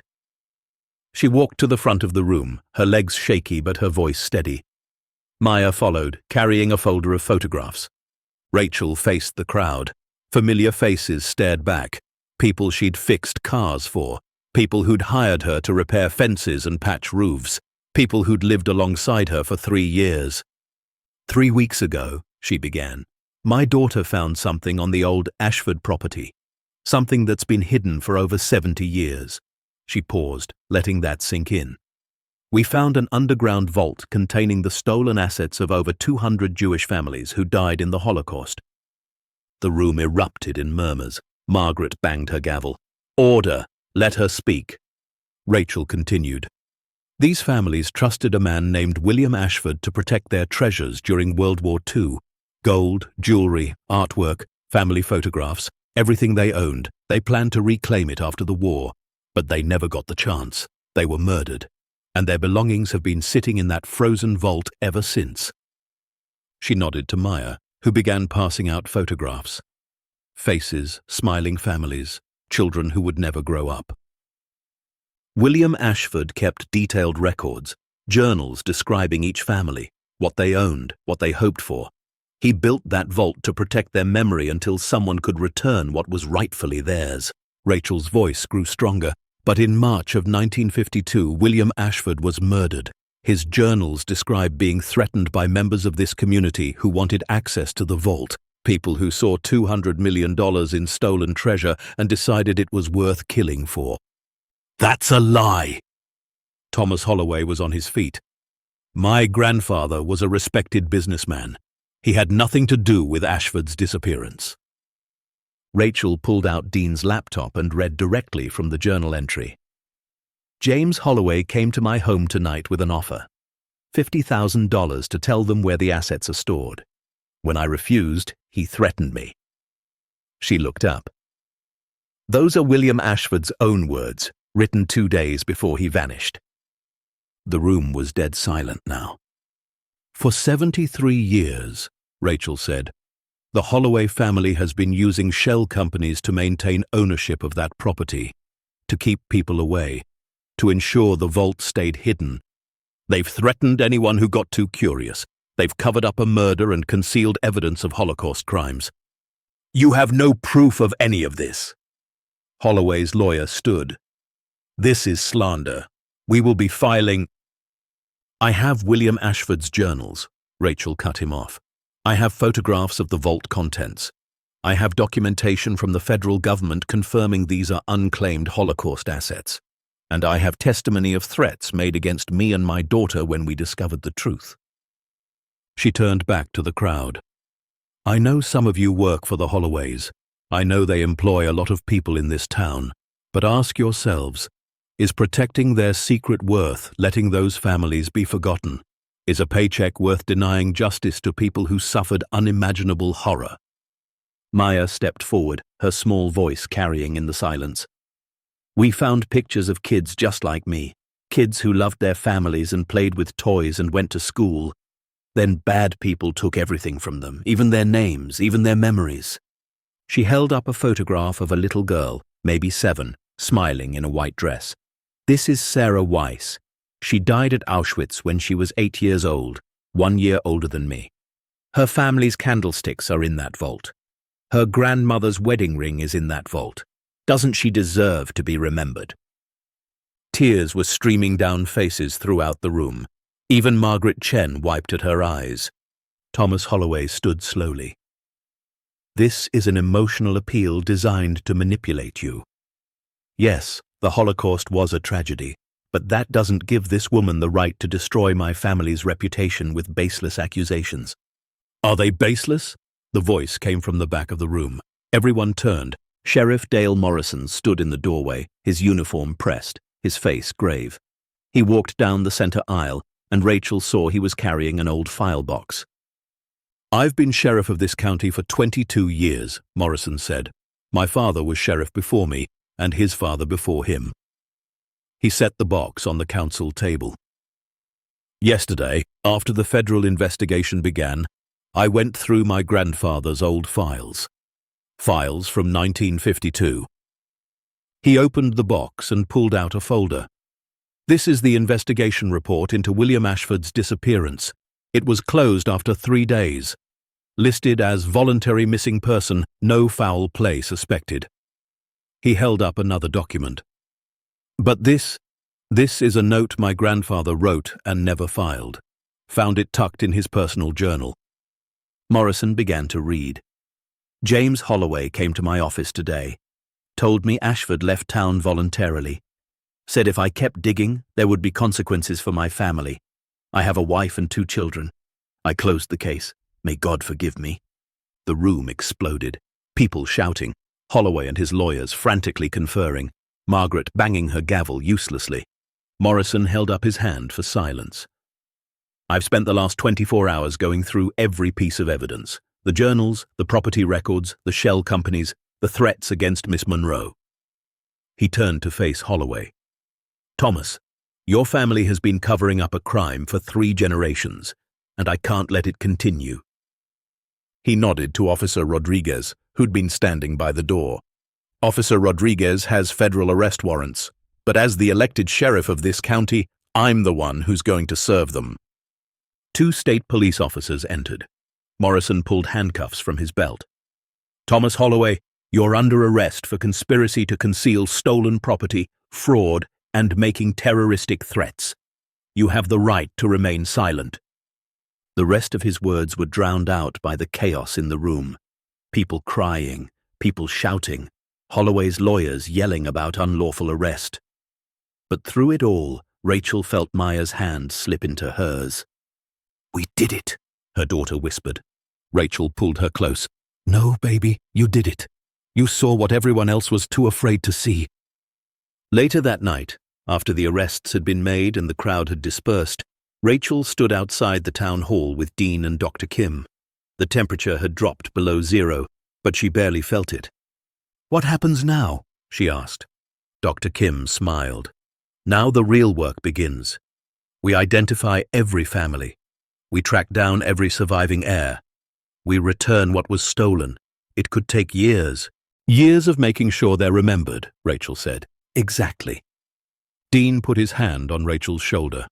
She walked to the front of the room, her legs shaky but her voice steady. Maya followed, carrying a folder of photographs. Rachel faced the crowd. Familiar faces stared back. People she'd fixed cars for, people who'd hired her to repair fences and patch roofs, people who'd lived alongside her for 3 years. 3 weeks ago, she began, my daughter found something on the old Ashford property, something that's been hidden for over 70 years. She paused, letting that sink in. We found an underground vault containing the stolen assets of over 200 Jewish families who died in the Holocaust. The room erupted in murmurs. Margaret banged her gavel. Order! Let her speak. Rachel continued. These families trusted a man named William Ashford to protect their treasures during World War II. Gold, jewelry, artwork, family photographs, everything they owned. They planned to reclaim it after the war, but they never got the chance. They were murdered, and their belongings have been sitting in that frozen vault ever since. She nodded to Maya, who began passing out photographs. Faces, smiling families, children who would never grow up. William Ashford kept detailed records, journals describing each family, what they owned, what they hoped for. He built that vault to protect their memory until someone could return what was rightfully theirs. Rachel's voice grew stronger, but in March of 1952, William Ashford was murdered. His journals describe being threatened by members of this community who wanted access to the vault, people who saw $200 million in stolen treasure and decided it was worth killing for. That's a lie! Thomas Holloway was on his feet. My grandfather was a respected businessman. He had nothing to do with Ashford's disappearance. Rachel pulled out Dean's laptop and read directly from the journal entry. James Holloway came to my home tonight with an offer. $50,000 to tell them where the assets are stored. When I refused, he threatened me. She looked up. Those are William Ashford's own words, written 2 days before he vanished. The room was dead silent now. For 73 years, Rachel said, the Holloway family has been using shell companies to maintain ownership of that property, to keep people away, to ensure the vault stayed hidden. They've threatened anyone who got too curious. They've covered up a murder and concealed evidence of Holocaust crimes. You have no proof of any of this. Holloway's lawyer stood. This is slander. We will be filing. I have William Ashford's journals. Rachel cut him off. I have photographs of the vault contents. I have documentation from the federal government confirming these are unclaimed Holocaust assets. And I have testimony of threats made against me and my daughter when we discovered the truth. She turned back to the crowd. I know some of you work for the Holloways. I know they employ a lot of people in this town. But ask yourselves, is protecting their secret worth letting those families be forgotten? Is a paycheck worth denying justice to people who suffered unimaginable horror? Maya stepped forward, her small voice carrying in the silence. We found pictures of kids just like me, kids who loved their families and played with toys and went to school. Then bad people took everything from them, even their names, even their memories. She held up a photograph of a little girl, maybe 7, smiling in a white dress. This is Sarah Weiss. She died at Auschwitz when she was 8 years old, 1 year older than me. Her family's candlesticks are in that vault. Her grandmother's wedding ring is in that vault. Doesn't she deserve to be remembered? Tears were streaming down faces throughout the room. Even Margaret Chen wiped at her eyes. Thomas Holloway stood slowly. This is an emotional appeal designed to manipulate you. Yes, the Holocaust was a tragedy, but that doesn't give this woman the right to destroy my family's reputation with baseless accusations. Are they baseless? The voice came from the back of the room. Everyone turned. Sheriff Dale Morrison stood in the doorway, his uniform pressed, his face grave. He walked down the center aisle, and Rachel saw he was carrying an old file box. I've been sheriff of this county for 22 years, Morrison said. My father was sheriff before me, and his father before him. He set the box on the council table. Yesterday, after the federal investigation began, I went through my grandfather's old files. Files from 1952. He opened the box and pulled out a folder. This is the investigation report into William Ashford's disappearance. It was closed after 3 days. Listed as voluntary missing person, no foul play suspected. He held up another document. But this is a note my grandfather wrote and never filed. Found it tucked in his personal journal. Morrison began to read. James Holloway came to my office today. Told me Ashford left town voluntarily. Said if I kept digging, there would be consequences for my family. I have a wife and 2 children. I closed the case. May God forgive me. The room exploded. People shouting. Holloway and his lawyers frantically conferring. Margaret banging her gavel uselessly. Morrison held up his hand for silence. I've spent the last 24 hours going through every piece of evidence. The journals, the property records, the shell companies, the threats against Miss Monroe. He turned to face Holloway. Thomas, your family has been covering up a crime for 3 generations, and I can't let it continue. He nodded to Officer Rodriguez, who'd been standing by the door. Officer Rodriguez has federal arrest warrants, but as the elected sheriff of this county, I'm the one who's going to serve them. 2 state police officers entered. Morrison pulled handcuffs from his belt. Thomas Holloway, you're under arrest for conspiracy to conceal stolen property, fraud, and making terroristic threats. You have the right to remain silent. The rest of his words were drowned out by the chaos in the room. People crying, people shouting, Holloway's lawyers yelling about unlawful arrest. But through it all, Rachel felt Maya's hand slip into hers. "We did it," her daughter whispered. Rachel pulled her close. "No, baby, you did it. You saw what everyone else was too afraid to see." Later that night, after the arrests had been made and the crowd had dispersed, Rachel stood outside the town hall with Dean and Dr. Kim. The temperature had dropped below 0, but she barely felt it. "What happens now?" she asked. Dr. Kim smiled. "Now the real work begins. We identify every family. We track down every surviving heir. We return what was stolen. It could take years. Years of making sure they're remembered," Rachel said. "Exactly." Dean put his hand on Rachel's shoulder.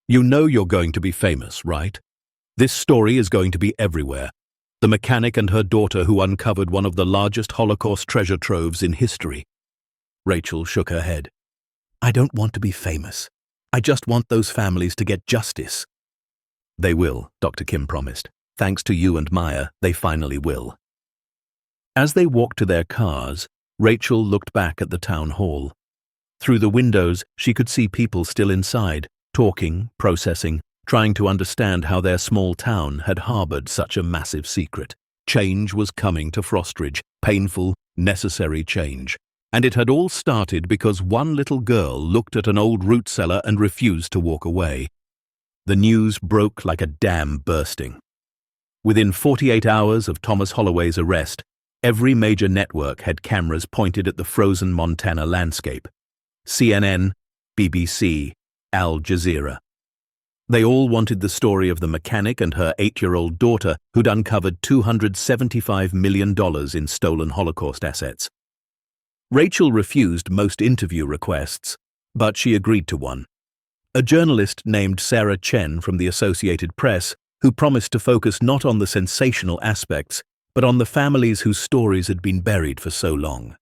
"You know you're going to be famous, right? This story is going to be everywhere. The mechanic and her daughter who uncovered one of the largest Holocaust treasure troves in history." Rachel shook her head. "I don't want to be famous. I just want those families to get justice." "They will," Dr. Kim promised. "Thanks to you and Maya, they finally will." As they walked to their cars, Rachel looked back at the town hall. Through the windows, she could see people still inside, talking, processing, trying to understand how their small town had harbored such a massive secret. Change was coming to Frostridge, painful, necessary change. And it had all started because one little girl looked at an old root cellar and refused to walk away. The news broke like a dam bursting. Within 48 hours of Thomas Holloway's arrest, every major network had cameras pointed at the frozen Montana landscape. CNN, BBC, Al Jazeera. They all wanted the story of the mechanic and her 8-year-old daughter who'd uncovered $275 million in stolen Holocaust assets. Rachel refused most interview requests, but she agreed to one. A journalist named Sarah Chen from the Associated Press, who promised to focus not on the sensational aspects, but on the families whose stories had been buried for so long.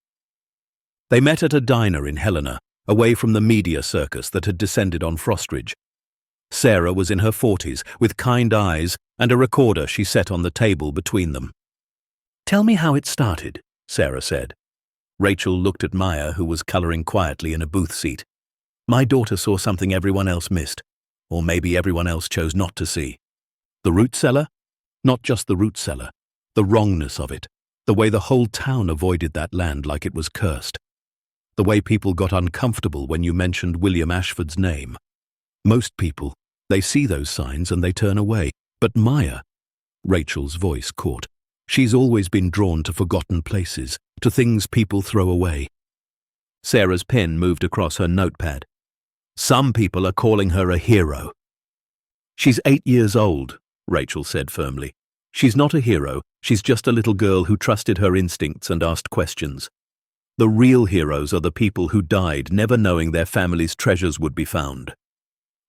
They met at a diner in Helena, away from the media circus that had descended on Frostridge. Sarah was in her 40s, with kind eyes and a recorder she set on the table between them. "Tell me how it started," Sarah said. Rachel looked at Maya, who was coloring quietly in a booth seat. "My daughter saw something everyone else missed, or maybe everyone else chose not to see. The root cellar? Not just the root cellar. The wrongness of it. The way the whole town avoided that land like it was cursed. The way people got uncomfortable when you mentioned William Ashford's name. Most people, they see those signs and they turn away. But Maya," Rachel's voice caught, "she's always been drawn to forgotten places, to things people throw away." Sarah's pen moved across her notepad. "Some people are calling her a hero." "She's 8 years old," Rachel said firmly. "She's not a hero, she's just a little girl who trusted her instincts and asked questions. The real heroes are the people who died never knowing their family's treasures would be found.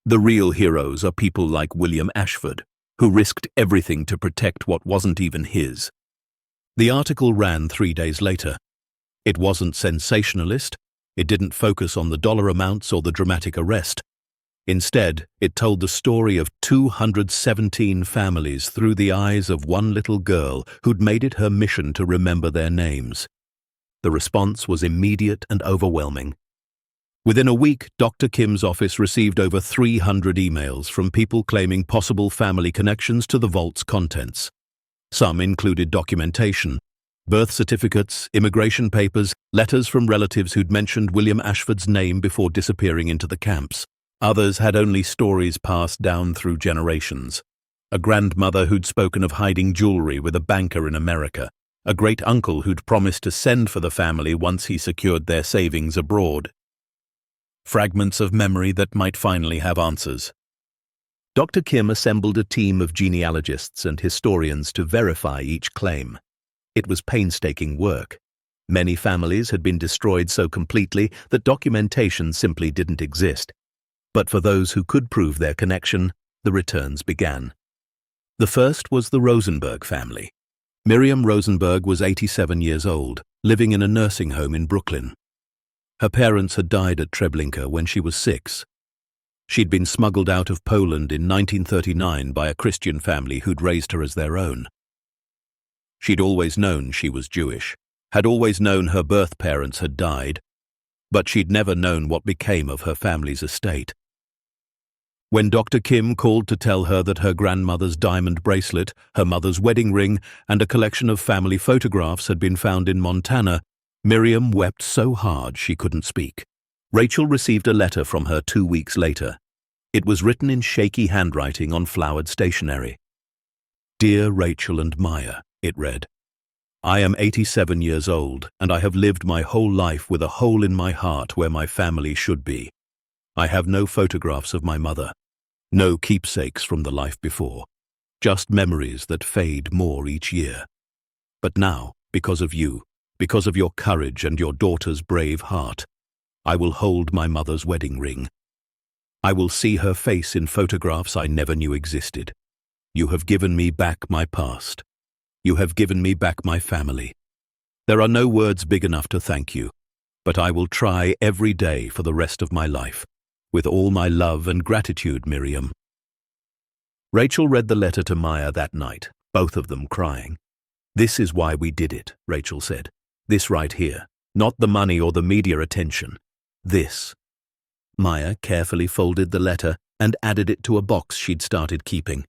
The real heroes are people like William Ashford, who risked everything to protect what wasn't even his." The article ran 3 days later. It wasn't sensationalist. It didn't focus on the dollar amounts or the dramatic arrest. Instead, it told the story of 217 families through the eyes of one little girl who'd made it her mission to remember their names. The response was immediate and overwhelming. Within a week, Dr. Kim's office received over 300 emails from people claiming possible family connections to the vault's contents. Some included documentation, Birth certificates, immigration papers, letters from relatives who'd mentioned William Ashford's name before disappearing into the camps. Others had only stories passed down through generations. A grandmother who'd spoken of hiding jewelry with a banker in America. A great-uncle who'd promised to send for the family once he secured their savings abroad. Fragments of memory that might finally have answers. Dr. Kim assembled a team of genealogists and historians to verify each claim. It was painstaking work. Many families had been destroyed so completely that documentation simply didn't exist. But for those who could prove their connection, the returns began. The first was the Rosenberg family. Miriam Rosenberg was 87 years old, living in a nursing home in Brooklyn. Her parents had died at Treblinka when she was 6. She'd been smuggled out of Poland in 1939 by a Christian family who'd raised her as their own. She'd always known she was Jewish, had always known her birth parents had died, but she'd never known what became of her family's estate. When Dr. Kim called to tell her that her grandmother's diamond bracelet, her mother's wedding ring, and a collection of family photographs had been found in Montana, Miriam wept so hard she couldn't speak. Rachel received a letter from her 2 weeks later. It was written in shaky handwriting on flowered stationery. "Dear Rachel and Maya," it read, "I am 87 years old, and I have lived my whole life with a hole in my heart where my family should be. I have no photographs of my mother, no keepsakes from the life before, just memories that fade more each year. But now, because of you, because of your courage and your daughter's brave heart, I will hold my mother's wedding ring. I will see her face in photographs I never knew existed. You have given me back my past. You have given me back my family. There are no words big enough to thank you, but I will try every day for the rest of my life. With all my love and gratitude, Miriam." Rachel read the letter to Maya that night, both of them crying. "This is why we did it," Rachel said. "This right here. Not the money or the media attention. This." Maya carefully folded the letter and added it to a box she'd started keeping.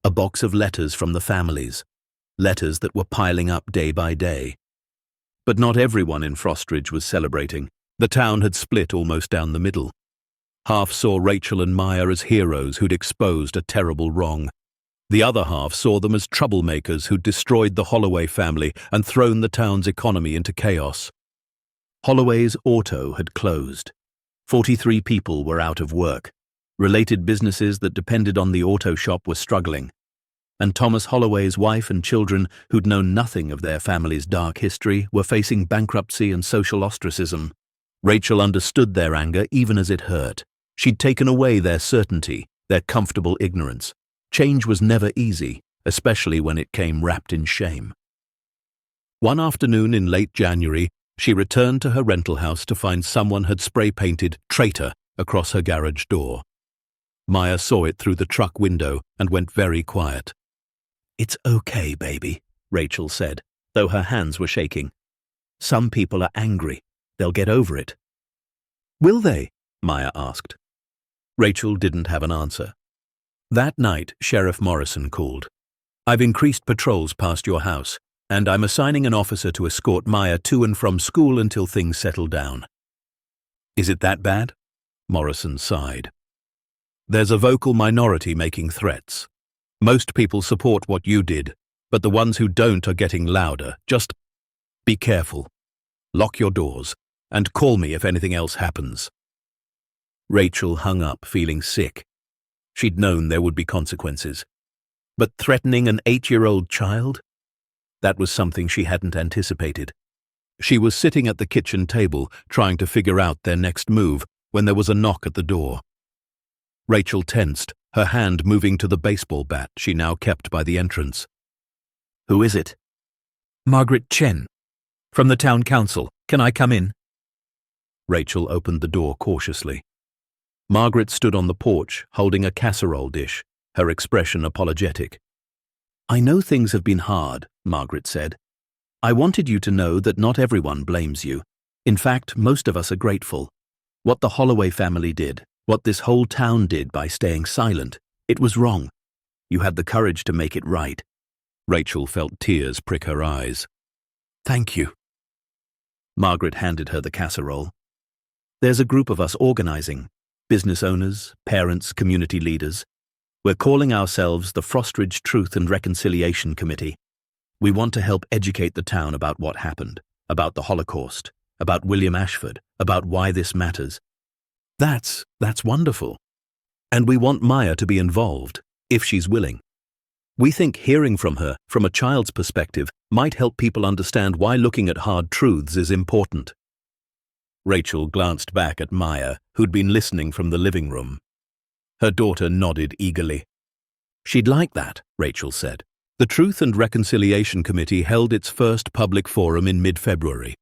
A box of letters from the families. Letters that were piling up day by day. But not everyone in Frostridge was celebrating. The town had split almost down the middle. Half saw Rachel and Maya as heroes who'd exposed a terrible wrong. The other half saw them as troublemakers who'd destroyed the Holloway family and thrown the town's economy into chaos. Holloway's auto had closed. 43 people were out of work. Related businesses that depended on the auto shop were struggling. And Thomas Holloway's wife and children, who'd known nothing of their family's dark history, were facing bankruptcy and social ostracism. Rachel understood their anger even as it hurt. She'd taken away their certainty, their comfortable ignorance. Change was never easy, especially when it came wrapped in shame. One afternoon in late January, she returned to her rental house to find someone had spray-painted "Traitor" across her garage door. Maya saw it through the truck window and went very quiet. "It's okay, baby," Rachel said, though her hands were shaking. "Some people are angry. They'll get over it." "Will they?" Maya asked. Rachel didn't have an answer. That night, Sheriff Morrison called. "I've increased patrols past your house, and I'm assigning an officer to escort Maya to and from school until things settle down." "Is it that bad?" Morrison sighed. "There's a vocal minority making threats. Most people support what you did, but the ones who don't are getting louder. Just be careful. Lock your doors, and call me if anything else happens." Rachel hung up, feeling sick. She'd known there would be consequences. But threatening an 8-year-old child? That was something she hadn't anticipated. She was sitting at the kitchen table, trying to figure out their next move, when there was a knock at the door. Rachel tensed, her hand moving to the baseball bat she now kept by the entrance. "Who is it?" "Margaret Chen. From the town council. Can I come in?" Rachel opened the door cautiously. Margaret stood on the porch, holding a casserole dish, her expression apologetic. "I know things have been hard," Margaret said. "I wanted you to know that not everyone blames you. In fact, most of us are grateful. What the Holloway family did, what this whole town did by staying silent, it was wrong. You had the courage to make it right." Rachel felt tears prick her eyes. Thank you. Margaret handed her the casserole. There's a group of us organizing. Business owners, parents, community leaders. We're calling ourselves the Frostridge Truth and Reconciliation Committee. We want to help educate the town about what happened, about the Holocaust, about William Ashford, about why this matters. That's wonderful. And we want Maya to be involved, if she's willing. We think hearing from her, from a child's perspective, might help people understand why looking at hard truths is important. Rachel glanced back at Maya, who'd been listening from the living room. Her daughter nodded eagerly. She'd like that, Rachel said. The Truth and Reconciliation Committee held its first public forum in mid-February.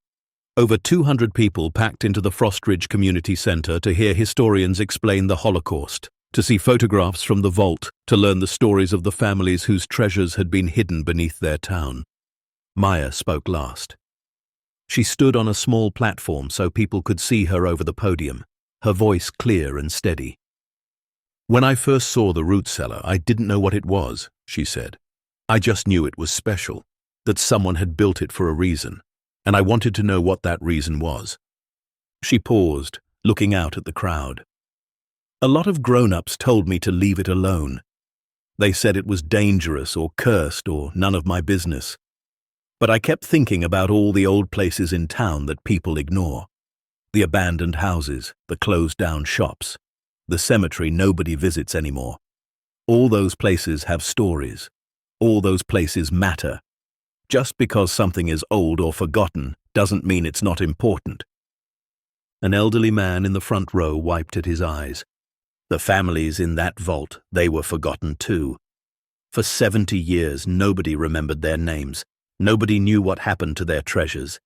Over 200 people packed into the Frostridge Community Center to hear historians explain the Holocaust, to see photographs from the vault, to learn the stories of the families whose treasures had been hidden beneath their town. Maya spoke last. She stood on a small platform so people could see her over the podium, her voice clear and steady. When I first saw the root cellar, I didn't know what it was, she said. I just knew it was special, that someone had built it for a reason, and I wanted to know what that reason was. She paused, looking out at the crowd. A lot of grown-ups told me to leave it alone. They said it was dangerous or cursed or none of my business. But I kept thinking about all the old places in town that people ignore. The abandoned houses, the closed-down shops, the cemetery nobody visits anymore. All those places have stories. All those places matter. Just because something is old or forgotten doesn't mean it's not important. An elderly man in the front row wiped at his eyes. The families in that vault, they were forgotten too. For 70 years, nobody remembered their names. Nobody knew what happened to their treasures.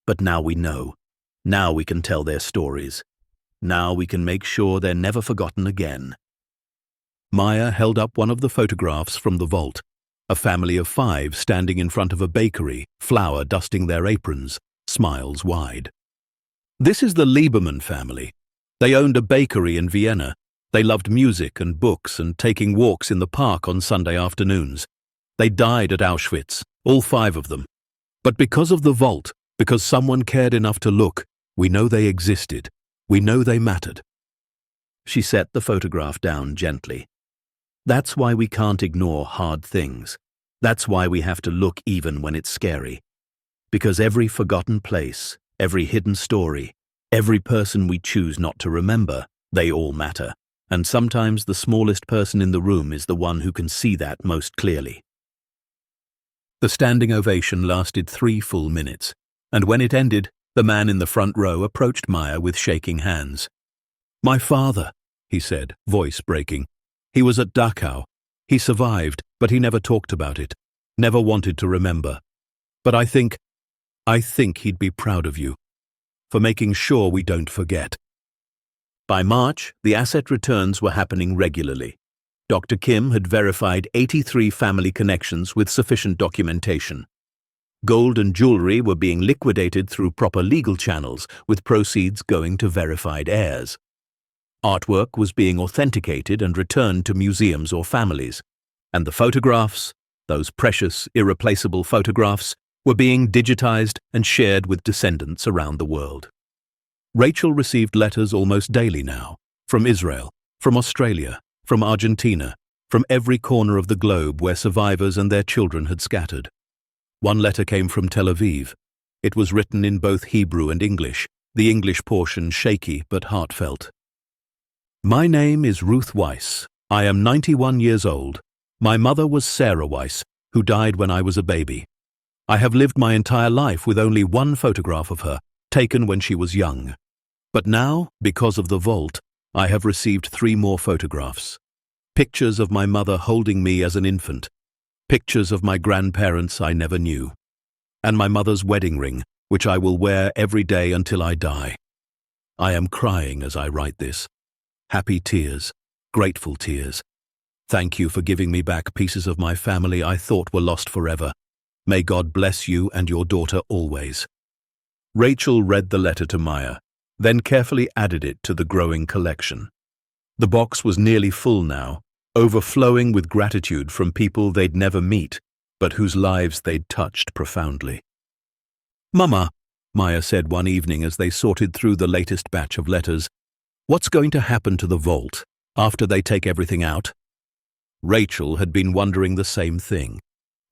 But now we know. Now we can tell their stories. Now we can make sure they're never forgotten again. Maya held up one of the photographs from the vault. A family of 5 standing in front of a bakery, flour dusting their aprons, smiles wide. This is the Lieberman family. They owned a bakery in Vienna. They loved music and books and taking walks in the park on Sunday afternoons. They died at Auschwitz, all 5 of them. But because of the vault, because someone cared enough to look, we know they existed. We know they mattered. She set the photograph down gently. That's why we can't ignore hard things. That's why we have to look even when it's scary. Because every forgotten place, every hidden story, every person we choose not to remember, they all matter. And sometimes the smallest person in the room is the one who can see that most clearly. The standing ovation lasted 3 full minutes, and when it ended, the man in the front row approached Maya with shaking hands. "My father," he said, voice breaking. "He was at Dachau. He survived, but he never talked about it, never wanted to remember. But I think he'd be proud of you, for making sure we don't forget." By March, the asset returns were happening regularly. Dr. Kim had verified 83 family connections with sufficient documentation. Gold and jewelry were being liquidated through proper legal channels, with proceeds going to verified heirs. Artwork was being authenticated and returned to museums or families. And the photographs, those precious, irreplaceable photographs, were being digitized and shared with descendants around the world. Rachel received letters almost daily now, from Israel, from Australia, from Argentina, from every corner of the globe where survivors and their children had scattered. One letter came from Tel Aviv. It was written in both Hebrew and English, the English portion shaky but heartfelt. "My name is Ruth Weiss. I am 91 years old. My mother was Sarah Weiss, who died when I was a baby. I have lived my entire life with only one photograph of her, taken when she was young. But now, because of the vault, I have received 3 more photographs. Pictures of my mother holding me as an infant. Pictures of my grandparents I never knew. And my mother's wedding ring, which I will wear every day until I die. I am crying as I write this. Happy tears, grateful tears. Thank you for giving me back pieces of my family I thought were lost forever. May God bless you and your daughter always." Rachel read the letter to Maya, then carefully added it to the growing collection. The box was nearly full now, overflowing with gratitude from people they'd never meet, but whose lives they'd touched profoundly. "Mama," Maya said one evening as they sorted through the latest batch of letters, "what's going to happen to the vault after they take everything out?" Rachel had been wondering the same thing.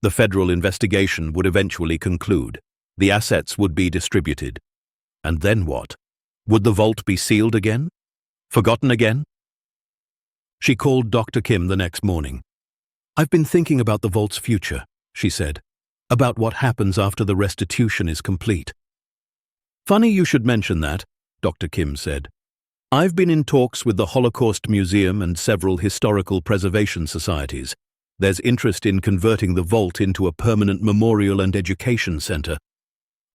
The federal investigation would eventually conclude. The assets would be distributed. And then what? Would the vault be sealed again? Forgotten again? She called Dr. Kim the next morning. "I've been thinking about the vault's future," she said, "about what happens after the restitution is complete." "Funny you should mention that," Dr. Kim said. "I've been in talks with the Holocaust Museum and several historical preservation societies. There's interest in converting the vault into a permanent memorial and education center."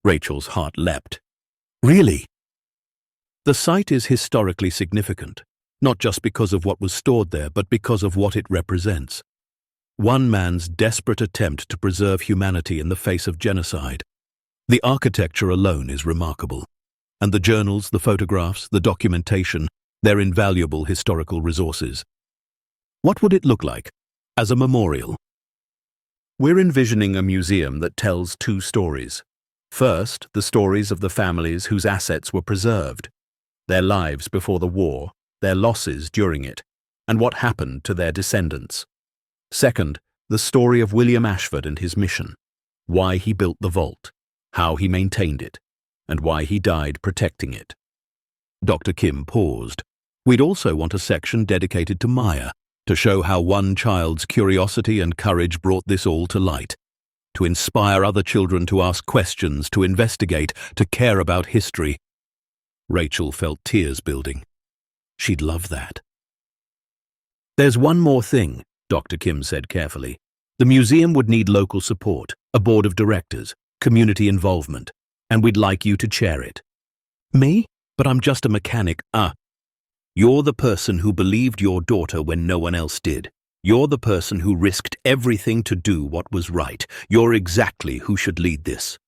Rachel's heart leapt. "Really?" "The site is historically significant, not just because of what was stored there, but because of what it represents. One man's desperate attempt to preserve humanity in the face of genocide. The architecture alone is remarkable. And the journals, the photographs, the documentation, they're invaluable historical resources. What would it look like as a memorial?" "We're envisioning a museum that tells two stories. First, the stories of the families whose assets were preserved, their lives before the war, their losses during it, and what happened to their descendants. Second, the story of William Ashford and his mission, why he built the vault, how he maintained it, and why he died protecting it." Dr. Kim paused. "We'd also want a section dedicated to Maya, to show how one child's curiosity and courage brought this all to light, to inspire other children to ask questions, to investigate, to care about history." Rachel felt tears building. She'd love that. "There's one more thing," Dr. Kim said carefully. "The museum would need local support, a board of directors, community involvement, and we'd like you to chair it." "Me? But I'm just a mechanic." "You're the person who believed your daughter when no one else did. You're the person who risked everything to do what was right. You're exactly who should lead this."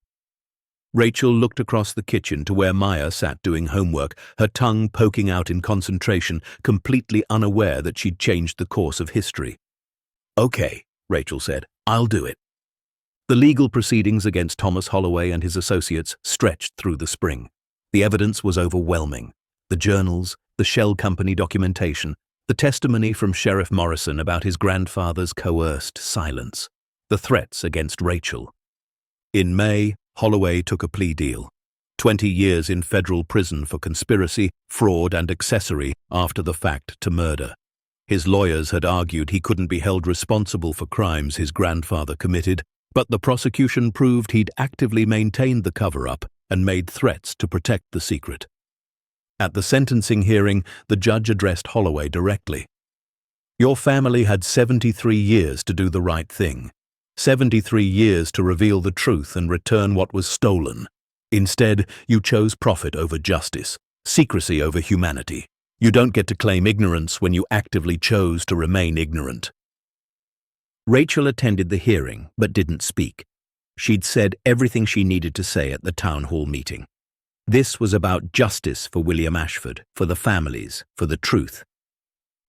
Rachel looked across the kitchen to where Maya sat doing homework, her tongue poking out in concentration, completely unaware that she'd changed the course of history. "Okay," Rachel said, "I'll do it." The legal proceedings against Thomas Holloway and his associates stretched through the spring. The evidence was overwhelming. The journals, the shell company documentation, the testimony from Sheriff Morrison about his grandfather's coerced silence, the threats against Rachel. In May, Holloway took a plea deal. 20 years in federal prison for conspiracy, fraud, and accessory after the fact to murder. His lawyers had argued he couldn't be held responsible for crimes his grandfather committed, but the prosecution proved he'd actively maintained the cover-up and made threats to protect the secret. At the sentencing hearing, the judge addressed Holloway directly. "Your family had 73 years to do the right thing. 73 years to reveal the truth and return what was stolen. Instead, you chose profit over justice, secrecy over humanity. You don't get to claim ignorance when you actively chose to remain ignorant." Rachel attended the hearing, but didn't speak. She'd said everything she needed to say at the town hall meeting. This was about justice for William Ashford, for the families, for the truth.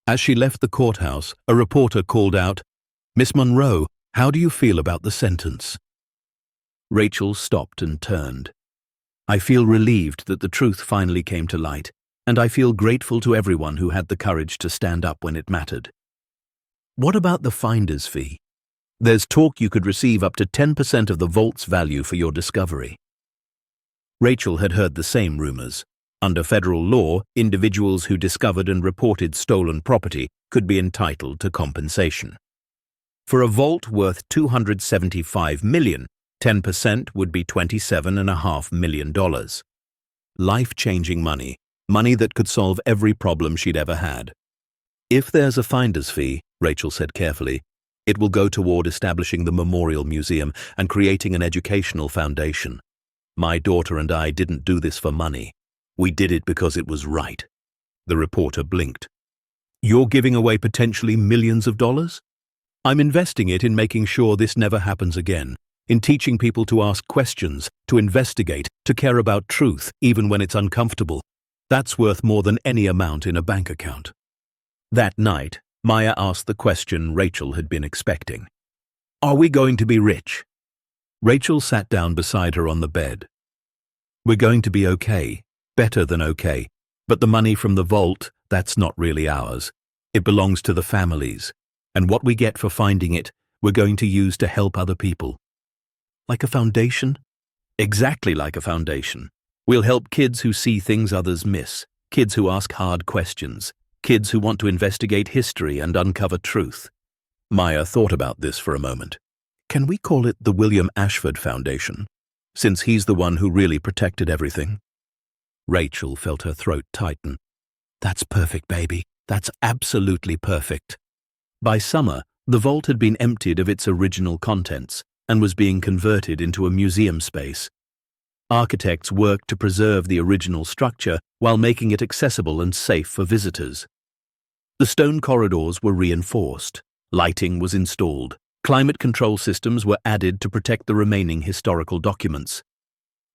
As she left the courthouse, a reporter called out, "Miss Monroe, how do you feel about the sentence?" Rachel stopped and turned. "I feel relieved that the truth finally came to light, and I feel grateful to everyone who had the courage to stand up when it mattered." "What about the finder's fee? There's talk you could receive up to 10% of the vault's value for your discovery." Rachel had heard the same rumors. Under federal law, individuals who discovered and reported stolen property could be entitled to compensation. For a vault worth $275 million, 10% would be $27.5 million. Life-changing money, money that could solve every problem she'd ever had. "If there's a finder's fee," Rachel said carefully, "it will go toward establishing the Memorial Museum and creating an educational foundation. My daughter and I didn't do this for money. We did it because it was right." The reporter blinked. "You're giving away potentially millions of dollars?" "I'm investing it in making sure this never happens again, in teaching people to ask questions, to investigate, to care about truth, even when it's uncomfortable. That's worth more than any amount in a bank account." That night, Maya asked the question Rachel had been expecting. "Are we going to be rich?" Rachel sat down beside her on the bed, We're going to be okay, better than okay. But the money from the vault, that's not really ours. It belongs to the families. And what we get for finding it, we're going to use to help other people. Like a foundation? Exactly like a foundation. We'll help kids who see things others miss, kids who ask hard questions, kids who want to investigate history and uncover truth. Maya thought about this for a moment. Can we call it the William Ashford Foundation, since he's the one who really protected everything? Rachel felt her throat tighten. That's perfect, baby. That's absolutely perfect. By summer, the vault had been emptied of its original contents and was being converted into a museum space. Architects worked to preserve the original structure while making it accessible and safe for visitors. The stone corridors were reinforced, lighting was installed, climate control systems were added to protect the remaining historical documents.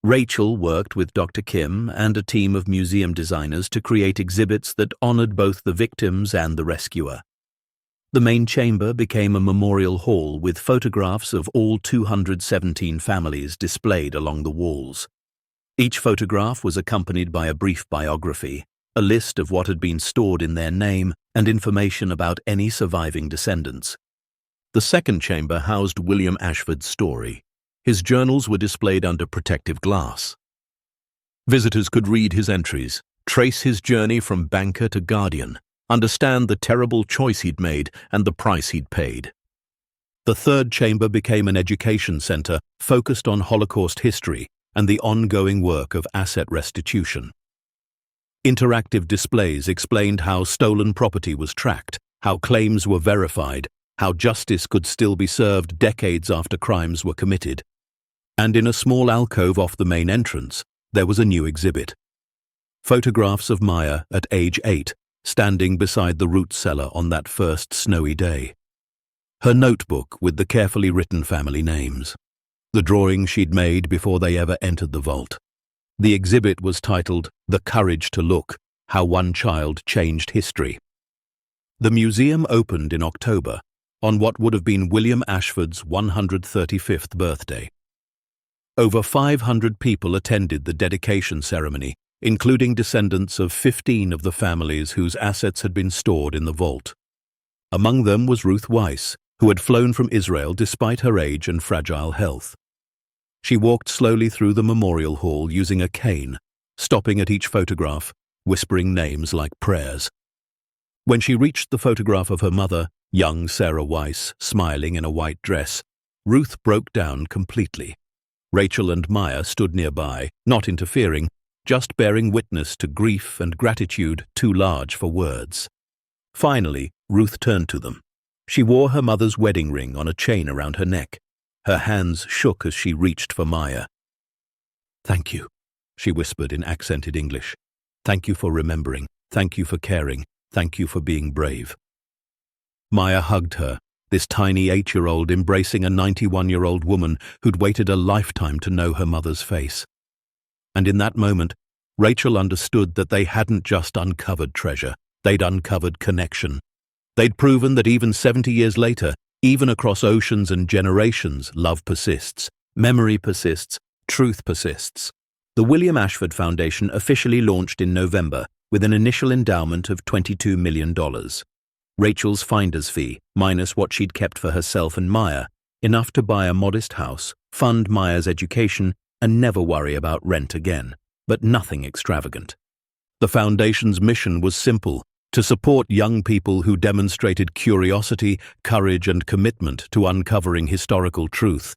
Rachel worked with Dr. Kim and a team of museum designers to create exhibits that honored both the victims and the rescuer. The main chamber became a memorial hall with photographs of all 217 families displayed along the walls. Each photograph was accompanied by a brief biography, a list of what had been stored in their name, and information about any surviving descendants. The second chamber housed William Ashford's story. His journals were displayed under protective glass. Visitors could read his entries, trace his journey from banker to guardian, understand the terrible choice he'd made and the price he'd paid. The third chamber became an education center focused on Holocaust history and the ongoing work of asset restitution. Interactive displays explained how stolen property was tracked, how claims were verified, how justice could still be served decades after crimes were committed. And in a small alcove off the main entrance, there was a new exhibit. Photographs of Maya at age 8, standing beside the root cellar on that first snowy day. Her notebook with the carefully written family names. The drawings she'd made before they ever entered the vault. The exhibit was titled The Courage to Look, How One Child Changed History. The museum opened in October, on what would have been William Ashford's 135th birthday. Over 500 people attended the dedication ceremony, including descendants of 15 of the families whose assets had been stored in the vault. Among them was Ruth Weiss, who had flown from Israel despite her age and fragile health. She walked slowly through the memorial hall using a cane, stopping at each photograph, whispering names like prayers. When she reached the photograph of her mother, young Sarah Weiss, smiling in a white dress, Ruth broke down completely. Rachel and Maya stood nearby, not interfering, just bearing witness to grief and gratitude too large for words. Finally, Ruth turned to them. She wore her mother's wedding ring on a chain around her neck. Her hands shook as she reached for Maya. "Thank you," she whispered in accented English. "Thank you for remembering. Thank you for caring. Thank you for being brave." Maya hugged her, this tiny 8-year-old embracing a 91-year-old woman who'd waited a lifetime to know her mother's face. And in that moment, Rachel understood that they hadn't just uncovered treasure, they'd uncovered connection. They'd proven that even 70 years later, even across oceans and generations, love persists, memory persists, truth persists. The William Ashford Foundation officially launched in November with an initial endowment of $22 million. Rachel's finder's fee, minus what she'd kept for herself and Maya, enough to buy a modest house, fund Maya's education, and never worry about rent again, but nothing extravagant. The foundation's mission was simple: to support young people who demonstrated curiosity, courage, and commitment to uncovering historical truth.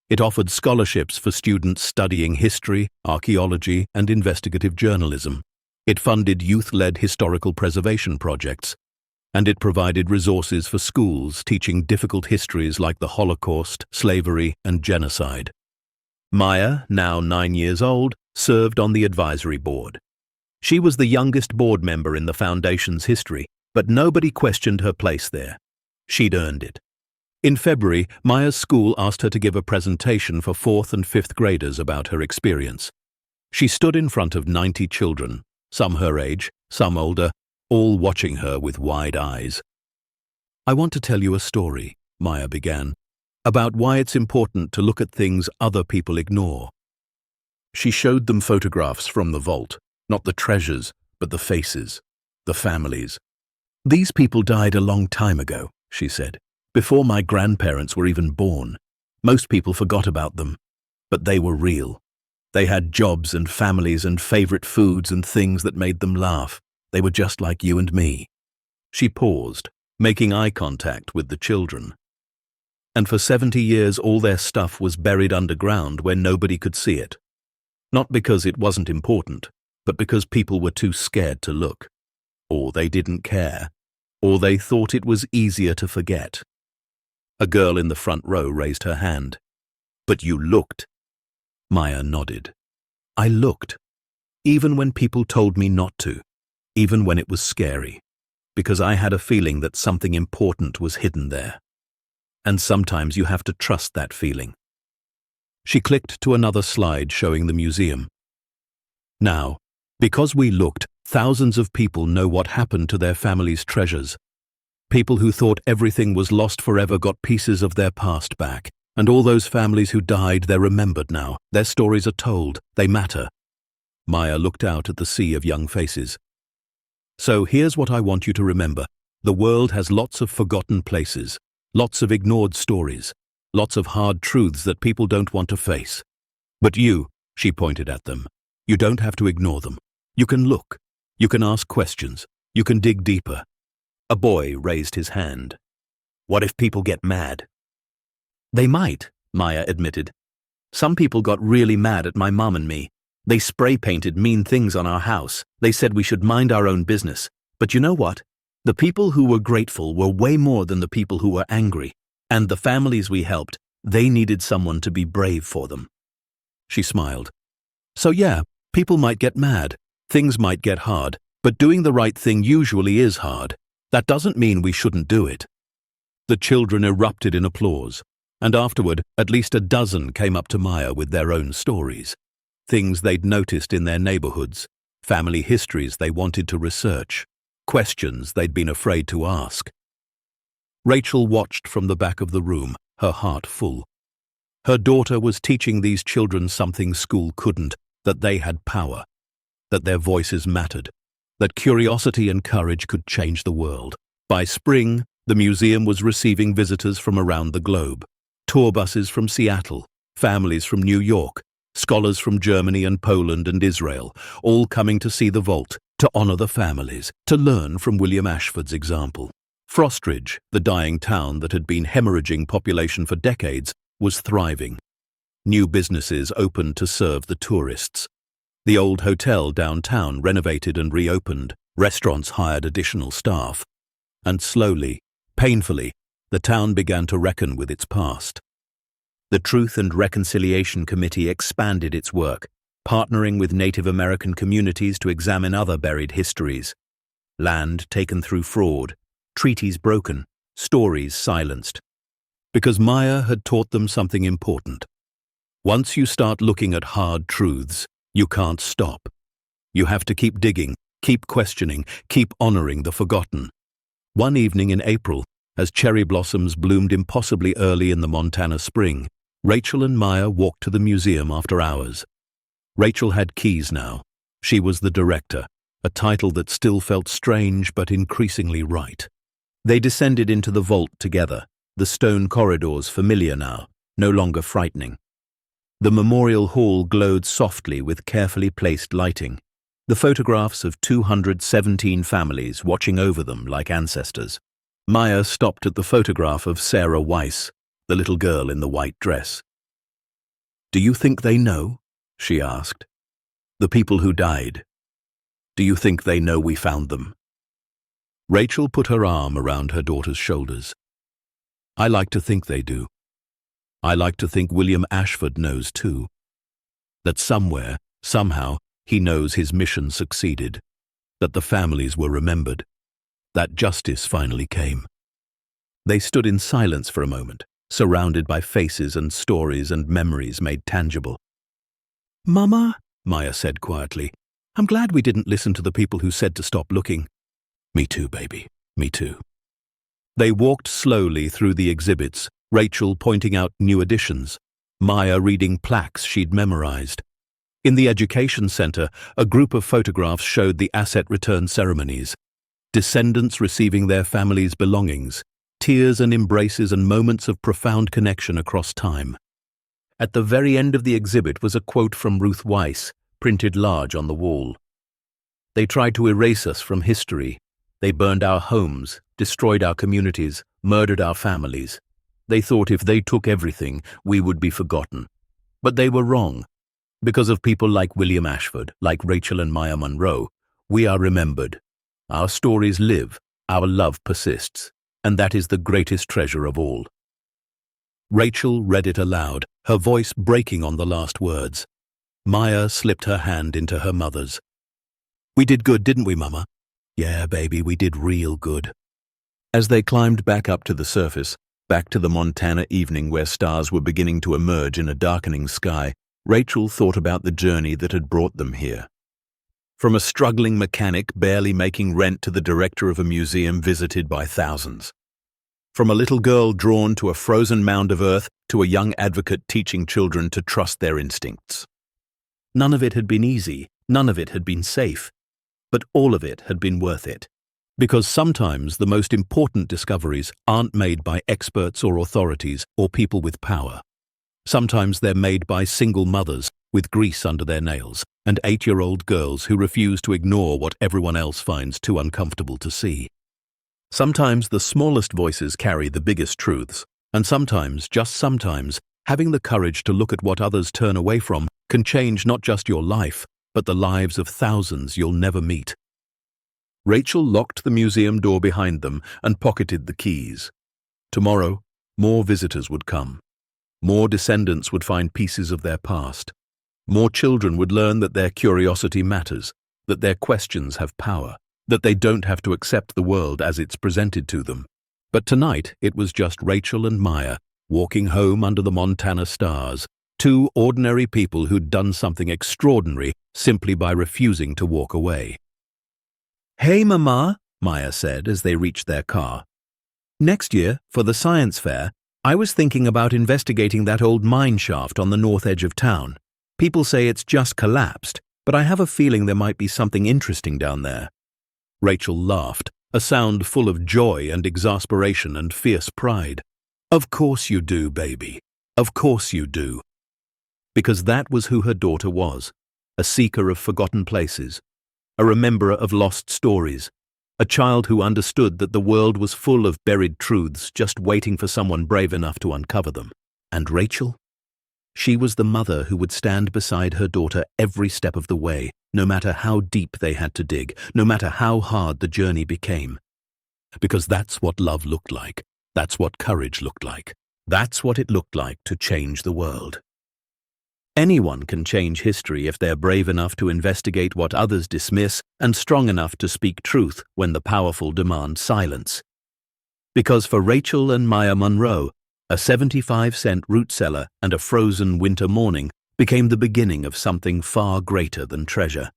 It offered scholarships for students studying history, archaeology, and investigative journalism. It funded youth-led historical preservation projects, and it provided resources for schools teaching difficult histories like the Holocaust, slavery, and genocide. Maya, now 9 years old, served on the advisory board. She was the youngest board member in the foundation's history, but nobody questioned her place there. She'd earned it. In February, Maya's school asked her to give a presentation for 4th and 5th graders about her experience. She stood in front of 90 children, some her age, some older, all watching her with wide eyes. "I want to tell you a story," Maya began, "about why it's important to look at things other people ignore. She showed them photographs from the vault, not the treasures, but the faces, the families. "These people died a long time ago," she said, "before my grandparents were even born. Most people forgot about them, but they were real. They had jobs and families and favorite foods and things that made them laugh. They were just like you and me." She paused, making eye contact with the children. "And for 70 years all their stuff was buried underground where nobody could see it. Not because it wasn't important, but because people were too scared to look. Or they didn't care. Or they thought it was easier to forget." A girl in the front row raised her hand. "But you looked." Maya nodded. "I looked. Even when people told me not to. Even when it was scary. Because I had a feeling that something important was hidden there. And sometimes you have to trust that feeling." She clicked to another slide showing the museum. "Now, because we looked, thousands of people know what happened to their families' treasures. People who thought everything was lost forever got pieces of their past back. And all those families who died, they're remembered now. Their stories are told. They matter." Maya looked out at the sea of young faces. "So here's what I want you to remember. The world has lots of forgotten places, lots of ignored stories, lots of hard truths that people don't want to face. But you," she pointed at them, "you don't have to ignore them. You can look. You can ask questions. You can dig deeper." A boy raised his hand. "What if people get mad?" "They might," Maya admitted. "Some people got really mad at my mom and me. They spray-painted mean things on our house. They said we should mind our own business. But you know what? The people who were grateful were way more than the people who were angry. And the families we helped, they needed someone to be brave for them." She smiled. "So yeah, people might get mad. Things might get hard. But doing the right thing usually is hard. That doesn't mean we shouldn't do it." The children erupted in applause. And afterward, at least a dozen came up to Maya with their own stories. Things they'd noticed in their neighborhoods, family histories they wanted to research, questions they'd been afraid to ask. Rachel watched from the back of the room, her heart full. Her daughter was teaching these children something school couldn't, that they had power, that their voices mattered, that curiosity and courage could change the world. By spring, the museum was receiving visitors from around the globe. Tour buses from Seattle, families from New York, scholars from Germany and Poland and Israel, all coming to see the vault, to honor the families, to learn from William Ashford's example. Frostridge, the dying town that had been hemorrhaging population for decades, was thriving. New businesses opened to serve the tourists. The old hotel downtown renovated and reopened, restaurants hired additional staff. And slowly, painfully, the town began to reckon with its past. The Truth and Reconciliation Committee expanded its work, partnering with Native American communities to examine other buried histories. Land taken through fraud, treaties broken, stories silenced. Because Maya had taught them something important. Once you start looking at hard truths, you can't stop. You have to keep digging, keep questioning, keep honoring the forgotten. One evening in April, as cherry blossoms bloomed impossibly early in the Montana spring, Rachel and Maya walked to the museum after hours. Rachel had keys now. She was the director, a title that still felt strange but increasingly right. They descended into the vault together, the stone corridors familiar now, no longer frightening. The memorial hall glowed softly with carefully placed lighting, the photographs of 217 families watching over them like ancestors. Maya stopped at the photograph of Sarah Weiss, the little girl in the white dress. "Do you think they know?" she asked. "The people who died. Do you think they know we found them?" Rachel put her arm around her daughter's shoulders. "I like to think they do. I like to think William Ashford knows too. That somewhere, somehow, he knows his mission succeeded. That the families were remembered. That justice finally came." They stood in silence for a moment, surrounded by faces and stories and memories made tangible. "Mama," Maya said quietly, "I'm glad we didn't listen to the people who said to stop looking." "Me too, baby. Me too." They walked slowly through the exhibits, Rachel pointing out new additions, Maya reading plaques she'd memorized. In the education center, a group of photographs showed the asset return ceremonies. Descendants receiving their families' belongings, tears and embraces and moments of profound connection across time. At the very end of the exhibit was a quote from Ruth Weiss, printed large on the wall. "They tried to erase us from history. They burned our homes, destroyed our communities, murdered our families. They thought if they took everything, we would be forgotten. But they were wrong. Because of people like William Ashford, like Rachel and Maya Monroe, we are remembered. Our stories live, our love persists, and that is the greatest treasure of all." Rachel read it aloud, her voice breaking on the last words. Maya slipped her hand into her mother's. "We did good, didn't we, Mama?" "Yeah, baby, we did real good." As they climbed back up to the surface, back to the Montana evening where stars were beginning to emerge in a darkening sky, Rachel thought about the journey that had brought them here. From a struggling mechanic barely making rent to the director of a museum visited by thousands. From a little girl drawn to a frozen mound of earth to a young advocate teaching children to trust their instincts. None of it had been easy, none of it had been safe, but all of it had been worth it. Because sometimes the most important discoveries aren't made by experts or authorities or people with power. Sometimes they're made by single mothers with grease under their nails and 8-year-old girls who refuse to ignore what everyone else finds too uncomfortable to see. Sometimes the smallest voices carry the biggest truths, and sometimes, just sometimes, having the courage to look at what others turn away from can change not just your life, but the lives of thousands you'll never meet. Rachel locked the museum door behind them and pocketed the keys. Tomorrow, more visitors would come. More descendants would find pieces of their past. More children would learn that their curiosity matters, that their questions have power, that they don't have to accept the world as it's presented to them. But tonight it was just Rachel and Maya, walking home under the Montana stars, two ordinary people who'd done something extraordinary simply by refusing to walk away. "Hey, Mama," Maya said as they reached their car. "Next year, for the science fair, I was thinking about investigating that old mine shaft on the north edge of town. People say it's just collapsed, but I have a feeling there might be something interesting down there." Rachel laughed, a sound full of joy and exasperation and fierce pride. "Of course you do, baby. Of course you do." Because that was who her daughter was, a seeker of forgotten places, a rememberer of lost stories, a child who understood that the world was full of buried truths just waiting for someone brave enough to uncover them. And Rachel? She was the mother who would stand beside her daughter every step of the way, no matter how deep they had to dig, no matter how hard the journey became. Because that's what love looked like. That's what courage looked like. That's what it looked like to change the world. Anyone can change history if they're brave enough to investigate what others dismiss and strong enough to speak truth when the powerful demand silence. Because for Rachel and Maya Monroe, a 75-cent root cellar and a frozen winter morning became the beginning of something far greater than treasure.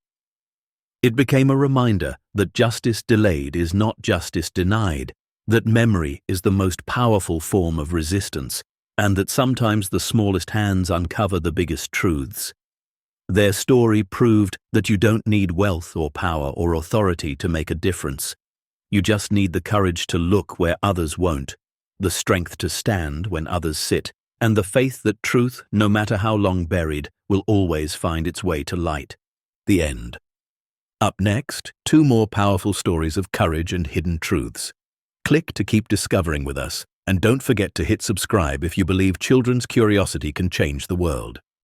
It became a reminder that justice delayed is not justice denied, that memory is the most powerful form of resistance, and that sometimes the smallest hands uncover the biggest truths. Their story proved that you don't need wealth or power or authority to make a difference. You just need the courage to look where others won't, the strength to stand when others sit, and the faith that truth, no matter how long buried, will always find its way to light. The end. Up next, 2 more powerful stories of courage and hidden truths. Click to keep discovering with us, and don't forget to hit subscribe if you believe children's curiosity can change the world.